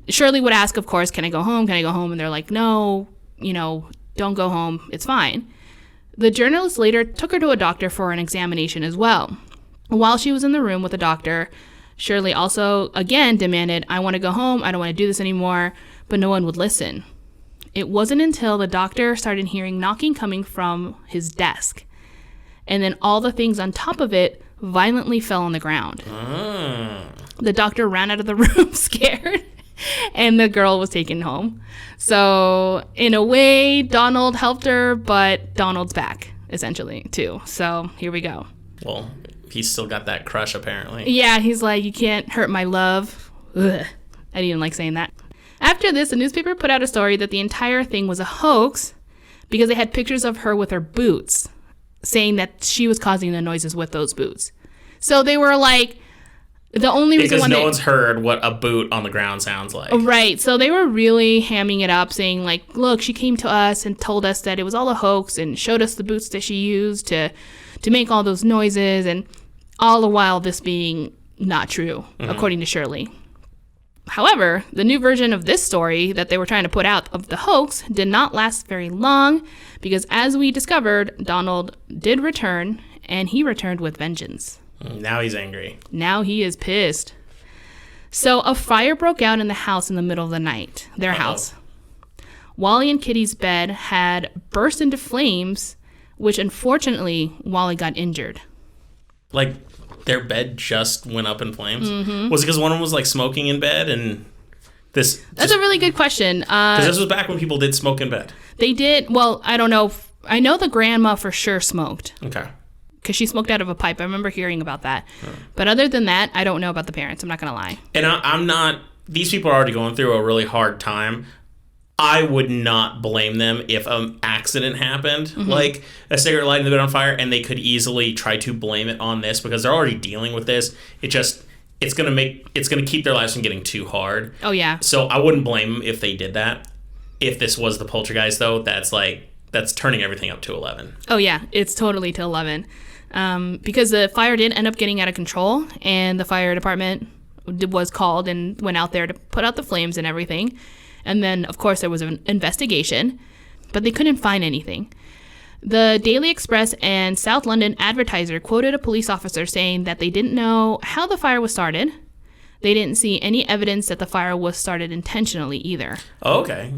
Shirley would ask, of course, can I go home? Can I go home? And they're like, no, don't go home. It's fine. The journalist later took her to a doctor for an examination as well. While she was in the room with the doctor, Shirley also, again, demanded, I want to go home. I don't want to do this anymore. But no one would listen. It wasn't until the doctor started hearing knocking coming from his desk. And then all the things on top of it violently fell on the ground. The doctor ran out of the room scared, and the girl was taken home. So in a way, Donald helped her, but Donald's back, essentially, too. So here we go. Well, he's still got that crush, apparently. Yeah, he's like, you can't hurt my love. Ugh. I didn't like saying that. After this, the newspaper put out a story that the entire thing was a hoax because they had pictures of her with her boots, saying that she was causing the noises with those boots. So they were like, the only reason because no one's heard what a boot on the ground sounds like. Right. So they were really hamming it up, saying like, look, she came to us and told us that it was all a hoax and showed us the boots that she used to make all those noises, and all the while this being not true, according to Shirley. However, the new version of this story that they were trying to put out of the hoax did not last very long because, as we discovered, Donald did return, and he returned with vengeance. Now he's angry. Now he is pissed. So a fire broke out in the house in the middle of the night, their house. Wally and Kitty's bed had burst into flames, which unfortunately, Wally got injured. Like, their bed just went up in flames? Was it because one of them was, like, smoking in bed and this... That's a really good question. Because this was back when people did smoke in bed. They did. Well, I don't know. I know the grandma for sure smoked. Okay. Because she smoked out of a pipe. I remember hearing about that. But other than that, I don't know about the parents. I'm not going to lie. And I'm not... These people are already going through a really hard time. I would not blame them if an accident happened, like a cigarette lighting the bed on fire, and they could easily try to blame it on this because they're already dealing with this. It's gonna keep their lives from getting too hard. Oh yeah. So I wouldn't blame them if they did that. If this was the poltergeist, though, that's turning everything up to 11. Oh yeah, it's totally to 11, because the fire did end up getting out of control, and the fire department was called and went out there to put out the flames and everything. And then, of course, there was an investigation, but they couldn't find anything. The Daily Express and South London Advertiser quoted a police officer saying that they didn't know how the fire was started. They didn't see any evidence that the fire was started intentionally either. Oh, okay.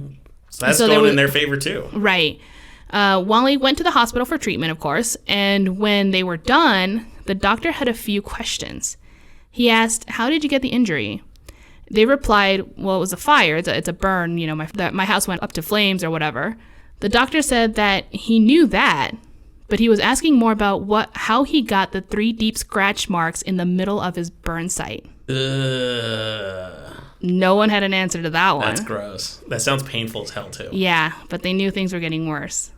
So that's going in their favor, too. Right. Wally went to the hospital for treatment, of course, and when they were done, the doctor had a few questions. He asked, how did you get the injury? They replied, well, it was a fire. It's a burn. My house went up to flames or whatever. The doctor said that he knew that, but he was asking more about how he got the 3 deep scratch marks in the middle of his burn site. No one had an answer to that one. That's gross. That sounds painful as hell, too. Yeah, but they knew things were getting worse.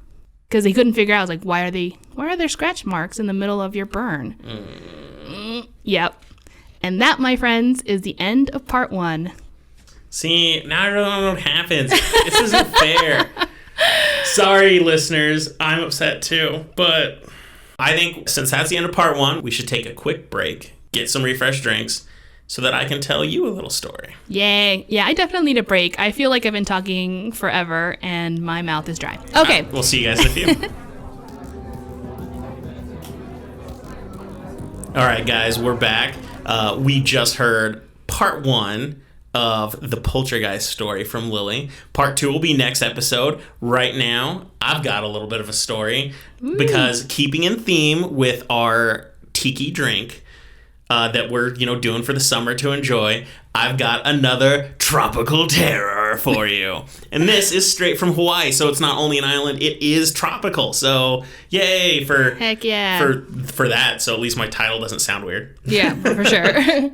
Because they couldn't figure out, like, why are there scratch marks in the middle of your burn? Yep. And that, my friends, is the end of part 1. See, now I really don't know what happens. This isn't fair. Sorry, listeners. I'm upset, too. But I think since that's the end of part 1, we should take a quick break, get some refreshed drinks, so that I can tell you a little story. Yay. Yeah, I definitely need a break. I feel like I've been talking forever, and my mouth is dry. Okay. We'll see you guys in a few. All right, guys, we're back. We just heard part 1 of the Poltergeist story from Lily. Part 2 will be next episode. Right now, I've got a little bit of a story because keeping in theme with our tiki drink that we're doing for the summer to enjoy, I've got another tropical terror for you. And this is straight from Hawaii, so it's not only an island, it is tropical. So yay for heck yeah for that. So at least my title doesn't sound weird. Yeah, for sure.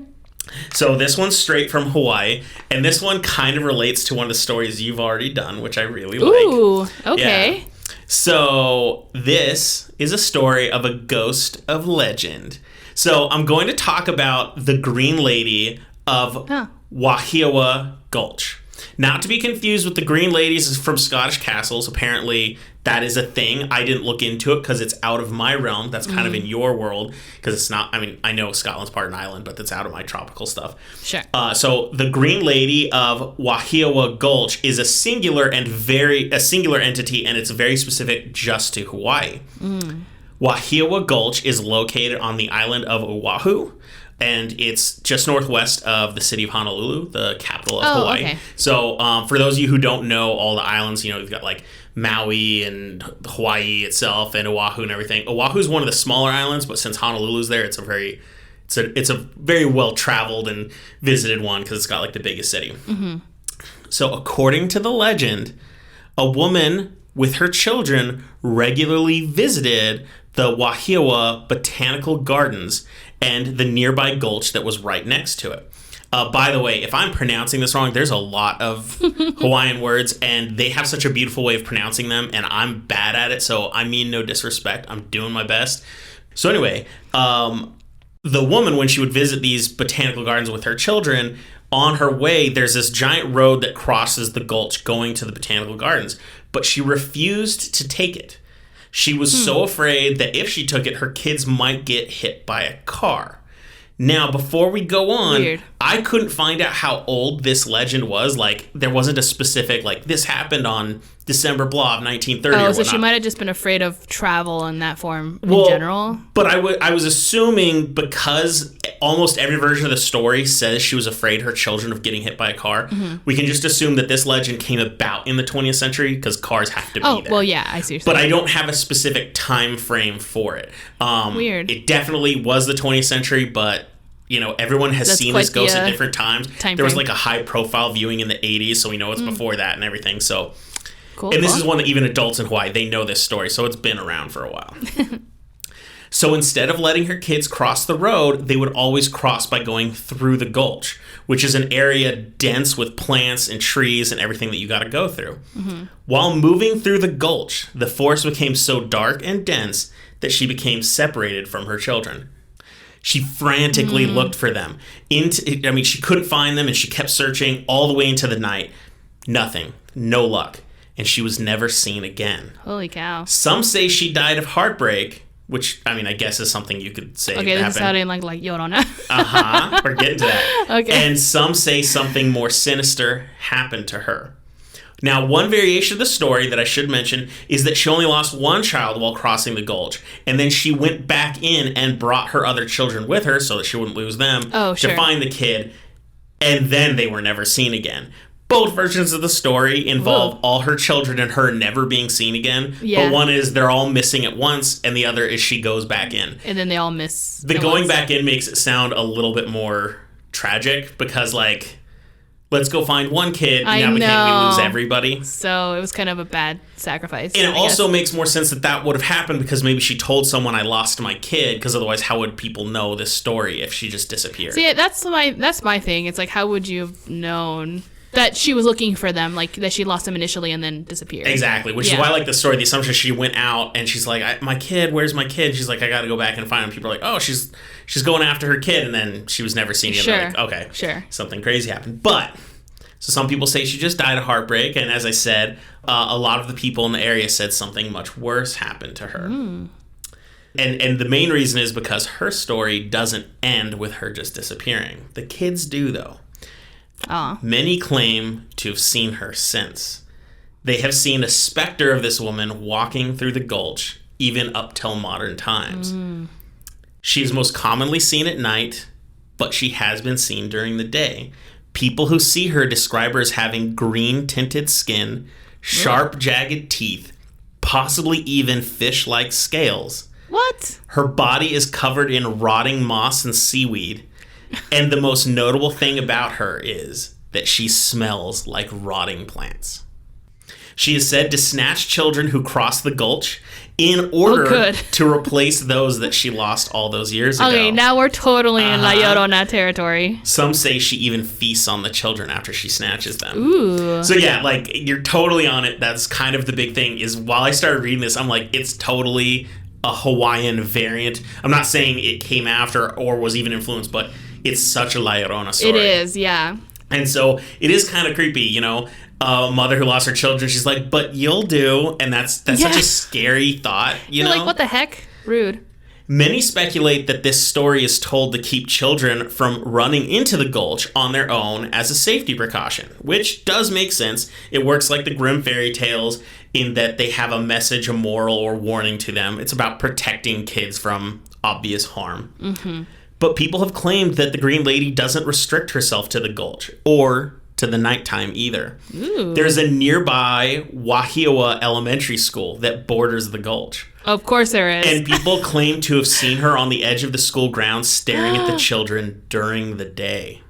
So this one's straight from Hawaii, and this one kind of relates to one of the stories you've already done, which I really like. Ooh, okay. Yeah. So this is a story of a ghost of legend. So I'm going to talk about the Green Lady of Wahiawa Gulch. Not to be confused with the Green Ladies from Scottish castles. Apparently, that is a thing. I didn't look into it because it's out of my realm. That's kind of in your world because it's not. I mean, I know Scotland's part of an island, but that's out of my tropical stuff. Sure. So the Green Lady of Wahiawa Gulch is a singular entity, and it's very specific just to Hawaii. Wahiawa Gulch is located on the island of Oahu. And it's just northwest of the city of Honolulu, the capital of Hawaii. Okay. So for those of you who don't know all the islands, you've got like Maui and Hawaii itself and Oahu and everything. Oahu is one of the smaller islands, but since Honolulu's there, it's a very well traveled and visited one because it's got like the biggest city. Mm-hmm. So according to the legend, a woman with her children regularly visited the Wahiawa Botanical Gardens and the nearby gulch that was right next to it. By the way, if I'm pronouncing this wrong, there's a lot of Hawaiian words, and they have such a beautiful way of pronouncing them, and I'm bad at it, so I mean no disrespect. I'm doing my best. So anyway, the woman, when she would visit these botanical gardens with her children, on her way, there's this giant road that crosses the gulch going to the botanical gardens, but she refused to take it. She was so afraid that if she took it, her kids might get hit by a car. Now, before we go on, I couldn't find out how old this legend was. Like, there wasn't a specific, like, this happened on December blah of 1930 or whatnot. So she might have just been afraid of travel in that form in general? But I was assuming because almost every version of the story says she was afraid her children of getting hit by a car, we can just assume that this legend came about in the 20th century because cars have to be there. Oh, well, yeah, I see what you're saying. But I don't have a specific time frame for it. Weird. It definitely was the 20th century, but everyone has seen this ghost at different times. There was like a high profile viewing in the 80s, so we know it's before that and everything. So, this is one that even adults in Hawaii, they know this story, so it's been around for a while. So instead of letting her kids cross the road, they would always cross by going through the gulch, which is an area dense with plants and trees and everything that you got to go through. Mm-hmm. While moving through the gulch, the forest became so dark and dense that she became separated from her children. She frantically looked for them. She couldn't find them, and she kept searching all the way into the night. Nothing. No luck. And she was never seen again. Holy cow. Some say she died of heartbreak, which, I guess is something you could say Okay, this is sounding like Yorona. We're getting to that. Okay. And some say something more sinister happened to her. Now, one variation of the story that I should mention is that she only lost one child while crossing the gulch, and then she went back in and brought her other children with her so that she wouldn't lose them to find the kid, and then they were never seen again. Both versions of the story involve all her children and her never being seen again, but one is they're all missing at once, and the other is she goes back in. And then they all miss. The going back in makes it sound a little bit more tragic because, like, let's go find one kid, now we lose everybody. So it was kind of a bad sacrifice. And it also makes more sense that would have happened because maybe she told someone I lost my kid, because otherwise how would people know this story if she just disappeared? See, that's my thing. It's like, how would you have known that she was looking for them, like that she lost them initially and then disappeared? Exactly, which is why I like the story. The assumption she went out and she's like, my kid, where's my kid? She's like, I got to go back and find him. People are like, oh, she's going after her kid, and then she was never seen again. Sure. Like, okay, something crazy happened. But so some people say she just died of heartbreak, and as I said, a lot of the people in the area said something much worse happened to her. And the main reason is because her story doesn't end with her just disappearing. The kids do, though. Many claim to have seen her since. They have seen a specter of this woman walking through the gulch, even up till modern times. She is most commonly seen at night, but she has been seen during the day. People who see her describe her as having green-tinted skin, sharp, jagged teeth, possibly even fish-like scales. What? Her body is covered in rotting moss and seaweed. And the most notable thing about her is that she smells like rotting plants. She is said to snatch children who cross the gulch in order to replace those that she lost all those years ago. Okay, now we're totally in La Llorona territory. Some say she even feasts on the children after she snatches them. Ooh. So yeah, like, you're totally on it. That's kind of the big thing, is while I started reading this, I'm like, it's totally a Hawaiian variant. I'm not saying it came after or was even influenced, but it's such a La Llorona story. It is, yeah. And so it is kind of creepy, you know. A mother who lost her children, she's like, but you'll do. And that's such a scary thought, You're like, what the heck? Rude. Many speculate that this story is told to keep children from running into the Gulch on their own as a safety precaution, which does make sense. It works like the Grimm fairy tales in that they have a message, a moral, or warning to them. It's about protecting kids from obvious harm. Mm-hmm. But people have claimed that the Green Lady doesn't restrict herself to the Gulch or to the nighttime either. Ooh. There's a nearby Wahiawa elementary school that borders the Gulch. Of course there is. And people claim to have seen her on the edge of the school grounds staring at the children during the day.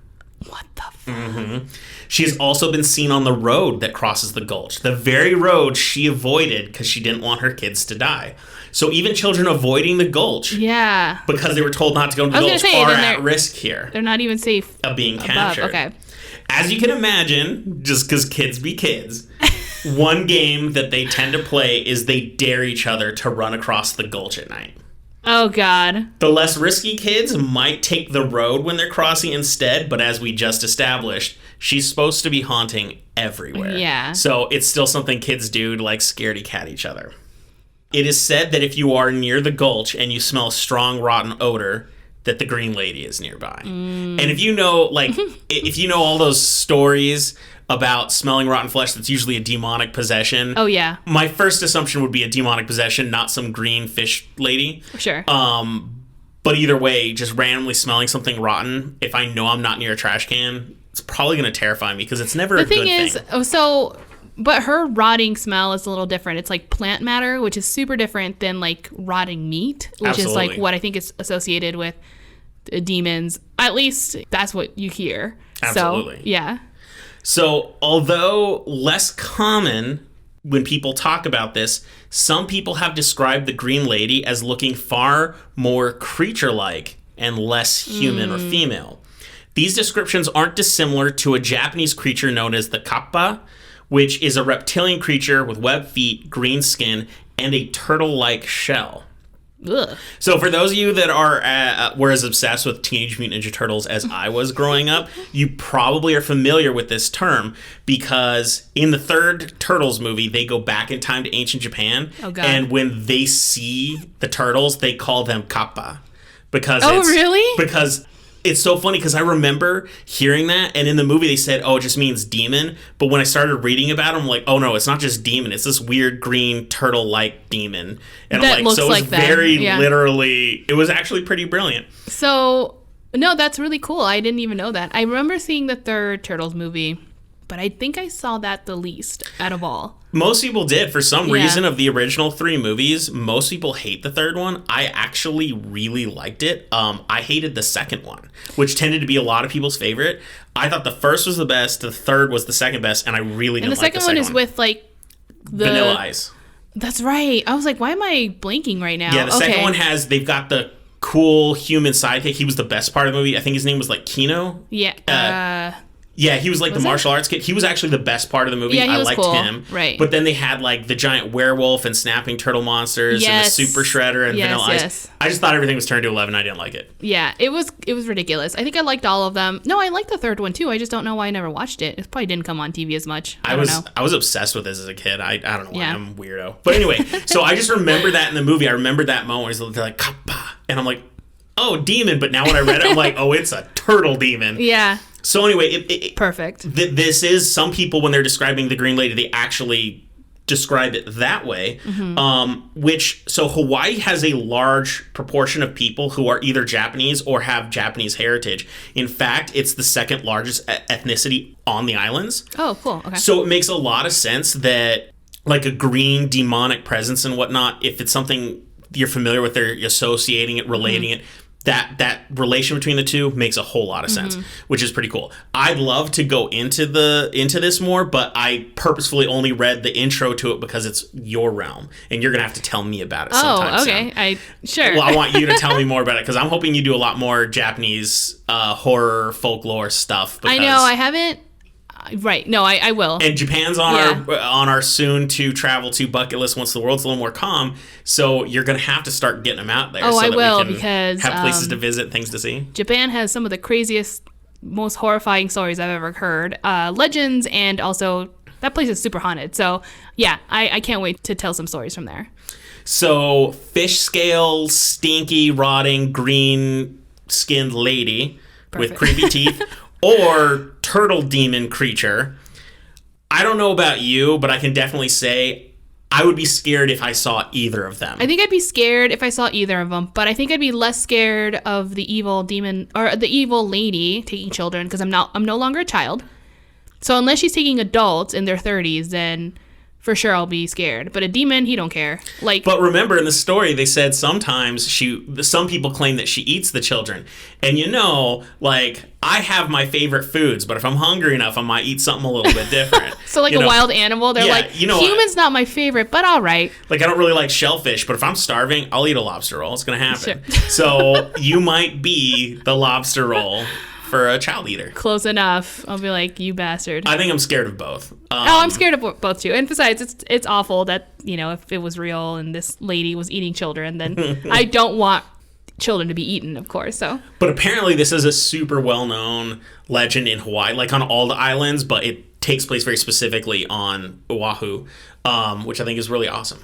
What the fuck? Mm-hmm. She has also been seen on the road that crosses the Gulch, the very road she avoided because she didn't want her kids to die. So even children avoiding the Gulch, because they were told not to go to the Gulch, are at risk here. They're not even safe of being captured. Okay. As you can imagine, just because kids be kids, one game that they tend to play is they dare each other to run across the Gulch at night. Oh, God. The less risky kids might take the road when they're crossing instead, but as we just established, she's supposed to be haunting everywhere. Yeah. So it's still something kids do to, like, scaredy cat each other. It is said that if you are near the Gulch and you smell strong, rotten odor, that the Green Lady is nearby. And if you know, like, if you know all those stories about smelling rotten flesh, that's usually a demonic possession. Oh, yeah. My first assumption would be a demonic possession, not some green fish lady. Sure. But either way, just randomly smelling something rotten, if I know I'm not near a trash can, it's probably going to terrify me because it's never a good thing. The thing is, but her rotting smell is a little different. It's like plant matter, which is super different than like rotting meat, which is like what I think is associated with demons. At least that's what you hear. Absolutely. So, yeah. So, although less common when people talk about this, some people have described the Green Lady as looking far more creature-like and less human or female. These descriptions aren't dissimilar to a Japanese creature known as the kappa, which is a reptilian creature with webbed feet, green skin, and a turtle-like shell. Ugh. So for those of you that were as obsessed with Teenage Mutant Ninja Turtles as I was growing up, you probably are familiar with this term because in the third Turtles movie, they go back in time to ancient Japan. Oh, God. And when they see the turtles, they call them kappa. Really? Because it's so funny because I remember hearing that, and in the movie they said, oh, it just means demon. But when I started reading about it, I'm like, oh no, it's not just demon. It's this weird green turtle-like demon. And that I'm like, looks so it was like that. very literally, it was actually pretty brilliant. So, no, that's really cool. I didn't even know that. I remember seeing the third Turtles movie, but I think I saw that the least out of all. Most people did. For some reason of the original three movies, most people hate the third one. I actually really liked it. I hated the second one, which tended to be a lot of people's favorite. I thought the first was the best, the third was the second best, and I really didn't like the second one. And the second one is with, like, the... Vanilla Ice. That's right. I was like, why am I blanking right now? Yeah, the second one they've got the cool human sidekick. He was the best part of the movie. I think his name was, like, Kino. Yeah. Yeah, he was like the martial arts kid. He was actually the best part of the movie. Yeah, I liked cool. him. Right. But then they had like the giant werewolf and snapping turtle monsters and the super shredder and Vanilla Ice. I just thought everything was turned to 11. I didn't like it. Yeah, it was ridiculous. I think I liked all of them. No, I liked the third one too. I just don't know why I never watched it. It probably didn't come on TV as much. I don't know. I was obsessed with this as a kid. I don't know why. I'm a weirdo. But anyway, so I just remember that in the movie. I remember that moment where they're like, kappa. And I'm like, oh, demon. But now when I read it, I'm like, oh, it's a turtle demon. Yeah. So anyway, perfect. This is, some people, when they're describing the Green Lady, they actually describe it that way. Mm-hmm. So Hawaii has a large proportion of people who are either Japanese or have Japanese heritage. In fact, it's the second largest ethnicity on the islands. Oh, cool. Okay. So it makes a lot of sense that like a green demonic presence and whatnot, if it's something you're familiar with, they're associating it, relating it. That relation between the two makes a whole lot of sense, which is pretty cool. I'd love to go into this more, but I purposefully only read the intro to it because it's your realm, and you're gonna have to tell me about it sometime. Oh, okay. Sure. Well, I want you to tell me more about it because I'm hoping you do a lot more Japanese horror folklore stuff. I know I haven't. Right. No, I will. And Japan's on our soon to travel to bucket list once the world's a little more calm. So you're going to have to start getting them out there. Oh, so I that will, we can because have places to visit, things to see. Japan has some of the craziest, most horrifying stories I've ever heard. Legends, and also that place is super haunted. So yeah, I can't wait to tell some stories from there. So fish scale, stinky, rotting, green skinned lady with creepy teeth, or turtle demon creature. I don't know about you, but I can definitely say I would be scared if I saw either of them. I think I'd be scared if I saw either of them, but I think I'd be less scared of the evil demon or the evil lady taking children, because I'm no longer a child. So unless she's taking adults in their 30s, then for sure I'll be scared. But a demon, he don't care. But remember in the story they said sometimes some people claim that she eats the children. And I have my favorite foods, but if I'm hungry enough I might eat something a little bit different. So a wild animal, they're humans not my favorite, but all right. I don't really like shellfish, but if I'm starving, I'll eat a lobster roll. It's going to happen. Sure. So you might be the lobster roll for a child eater. Close enough. I'll be like, you bastard. I think I'm scared of both. I'm scared of both too. And besides, it's awful that, if it was real and this lady was eating children, then I don't want children to be eaten, of course. So. But apparently this is a super well-known legend in Hawaii, on all the islands, but it takes place very specifically on Oahu, which I think is really awesome.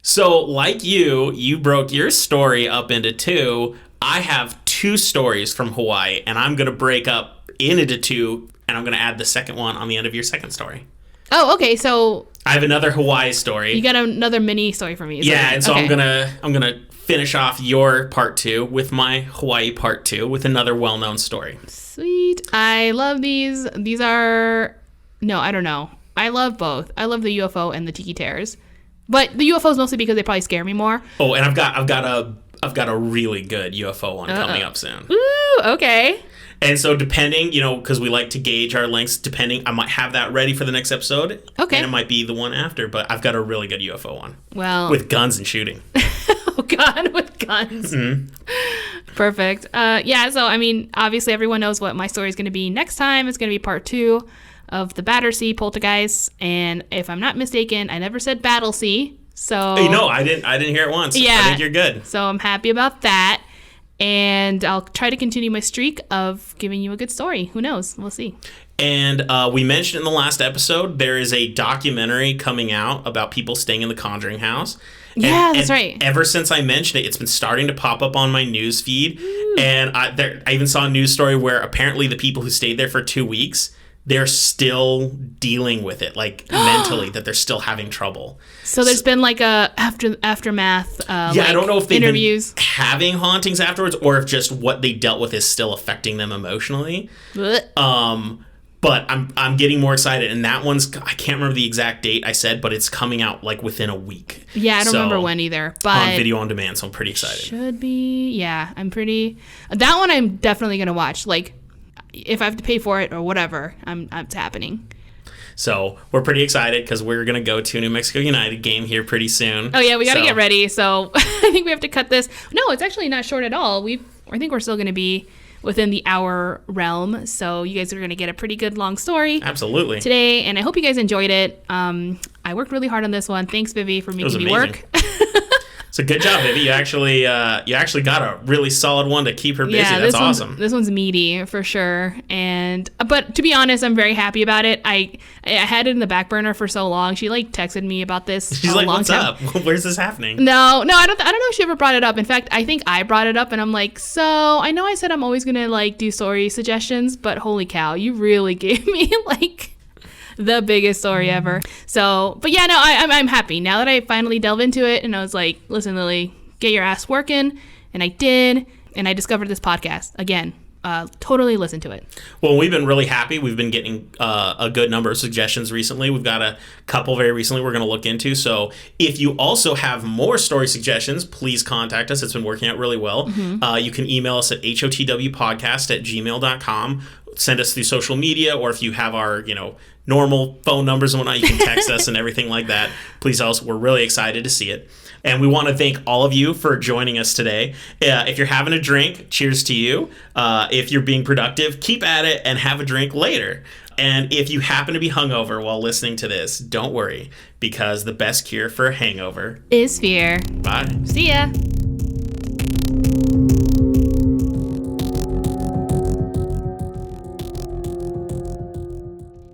So like you broke your story up into two. I have two stories from Hawaii, and I'm going to break up into two, and I'm going to add the second one on the end of your second story. Oh, okay. So I have another Hawaii story. You got another mini story for me. And so okay. I'm gonna finish off your part two with my Hawaii part two with another well-known story. Sweet. I love these. These are I don't know. I love both. I love the UFO and the Tiki Terrors, but the UFOs mostly because they probably scare me more. Oh, and I've got a really good UFO one coming up soon. Ooh, okay. And so depending, because we like to gauge our lengths, I might have that ready for the next episode. Okay. And it might be the one after, but I've got a really good UFO one. Well. With guns and shooting. Oh, God, with guns. Mm-hmm. Perfect. So, obviously everyone knows what my story is going to be next time. It's going to be part 2 of the Battersea Poltergeist. And if I'm not mistaken, I never said Battlesea. So. No, I didn't hear it once. Yeah. I think you're good. So I'm happy about that. And I'll try to continue my streak of giving you a good story. Who knows? We'll see. And we mentioned in the last episode, there is a documentary coming out about people staying in the Conjuring house. That's right. Ever since I mentioned it, it's been starting to pop up on my news feed. Ooh. And I even saw a news story where apparently the people who stayed there for 2 weeks, they're still dealing with it, mentally, that they're still having trouble. So there's been a aftermath. I don't know if they've interviews. Been having hauntings afterwards, or if just what they dealt with is still affecting them emotionally. But I'm getting more excited, and that one's, I can't remember the exact date I said, but it's coming out within a week. Yeah, I don't remember when either. But on video on demand, so I'm pretty excited. Should be, yeah. That one I'm definitely gonna watch. If I have to pay for it or whatever, it's happening. So we're pretty excited because we're going to go to New Mexico United game here pretty soon. Oh, yeah, we got to get ready. So I think we have to cut this. No, it's actually not short at all. I think we're still going to be within the hour realm. So you guys are going to get a pretty good long story. Absolutely. Today, and I hope you guys enjoyed it. I worked really hard on this one. Thanks, Vivi, for making me work. So good job, Vivi. You actually got a really solid one to keep her busy. That's awesome. This one's meaty for sure. But to be honest, I'm very happy about it. I had it in the back burner for so long. She texted me about this. She's like, "What's up? Where's this happening?" No, I don't know if she ever brought it up. In fact, I think I brought it up, and I'm like, so I know I said I'm always gonna do story suggestions, but holy cow, you really gave me the biggest story ever. So, but yeah, no, I'm happy now that I finally delve into it, and I was like, listen, Lily, get your ass working, and I did, and I discovered this podcast again. Totally listen to it. Well, we've been really happy. We've been getting a good number of suggestions recently. We've got a couple very recently we're going to look into. So if you also have more story suggestions, please contact us. It's been working out really well. Mm-hmm. You can email us at hotwpodcast@gmail.com. send us through social media, or if you have our, normal phone numbers and whatnot, you can text us and everything like that. Please also, we're really excited to see it. And we want to thank all of you for joining us today. If you're having a drink, cheers to you. If you're being productive, keep at it and have a drink later. And if you happen to be hungover while listening to this, don't worry, because the best cure for a hangover is fear. Bye. See ya.